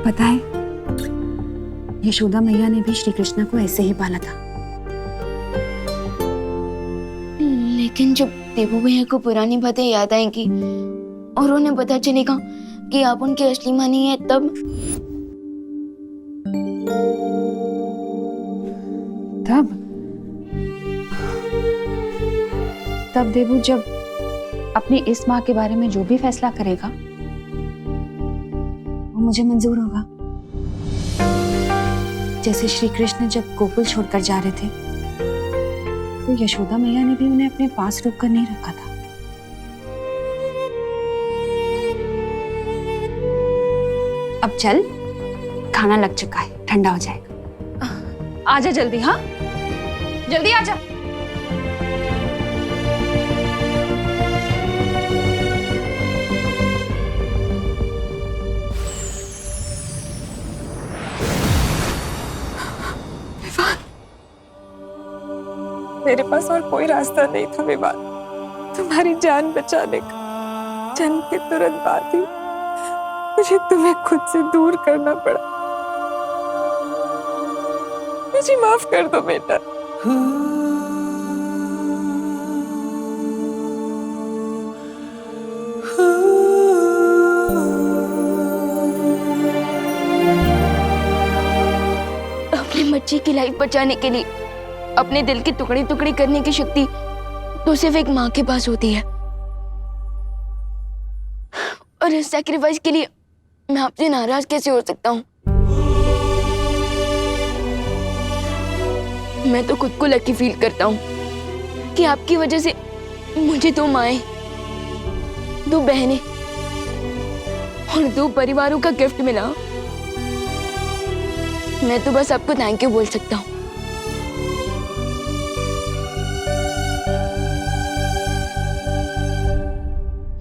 पता है, यशोदा मैया ने भी श्री कृष्ण को ऐसे ही पाला था। लेकिन जब देवो भैया को पुरानी बातें याद आएंगी और उन्हें पता चलेगा कि आप उनकी असली माँ नहीं है, तब देवू जब अपनी इस माँ के बारे में जो भी फैसला करेगा वो मुझे मंजूर होगा। जैसे श्री कृष्ण जब गोकुल छोड़कर जा रहे थे तो यशोदा मैया ने भी उन्हें अपने पास रोक कर नहीं रखा था। अब चल, खाना लग चुका है, ठंडा हो जाएगा। आजा जल्दी, हाँ जल्दी आजा। मेरे पास और कोई रास्ता नहीं था विवान, तुम्हारी जान बचाने का। जन्म के तुरंत बाद ही मुझे तुम्हें खुद से दूर करना पड़ा। मुझे माफ कर दो बेटा। अपने बच्चे की लाइफ बचाने के लिए अपने दिल की टुकड़ी टुकड़ी करने की शक्ति तो सिर्फ एक माँ के पास होती है, और इस सैक्रिफाइस के लिए मैं आपसे नाराज कैसे हो सकता हूँ? मैं तो खुद को लकी फील करता हूँ कि आपकी वजह से मुझे 2 माएं, 2 बहनें और 2 परिवारों का गिफ्ट मिला। मैं तो बस आपको थैंक यू बोल सकता हूँ।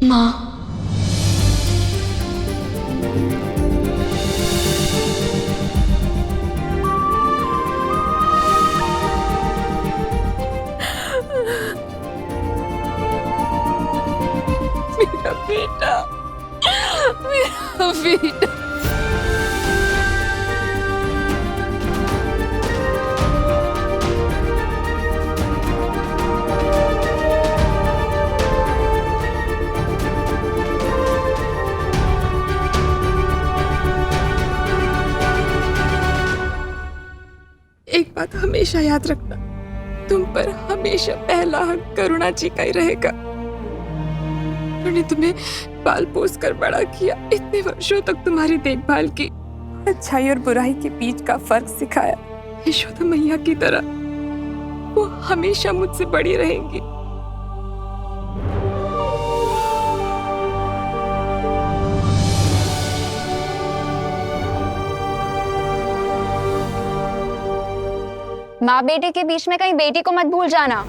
माँ, मेरा बेटा, मेरा बेटा। एक बात हमेशा याद रखना, तुम पर हमेशा पहला हक करुणा जी का ही रहेगा। उन्होंने तुम्हें पाल पोस कर बड़ा किया, इतने वर्षों तक तुम्हारी देखभाल की, अच्छाई और बुराई के बीच का फर्क सिखाया। यशोदा मैया की तरह वो हमेशा मुझसे बड़ी रहेंगी। माँ बेटे के बीच में कहीं बेटी को मत भूल जाना।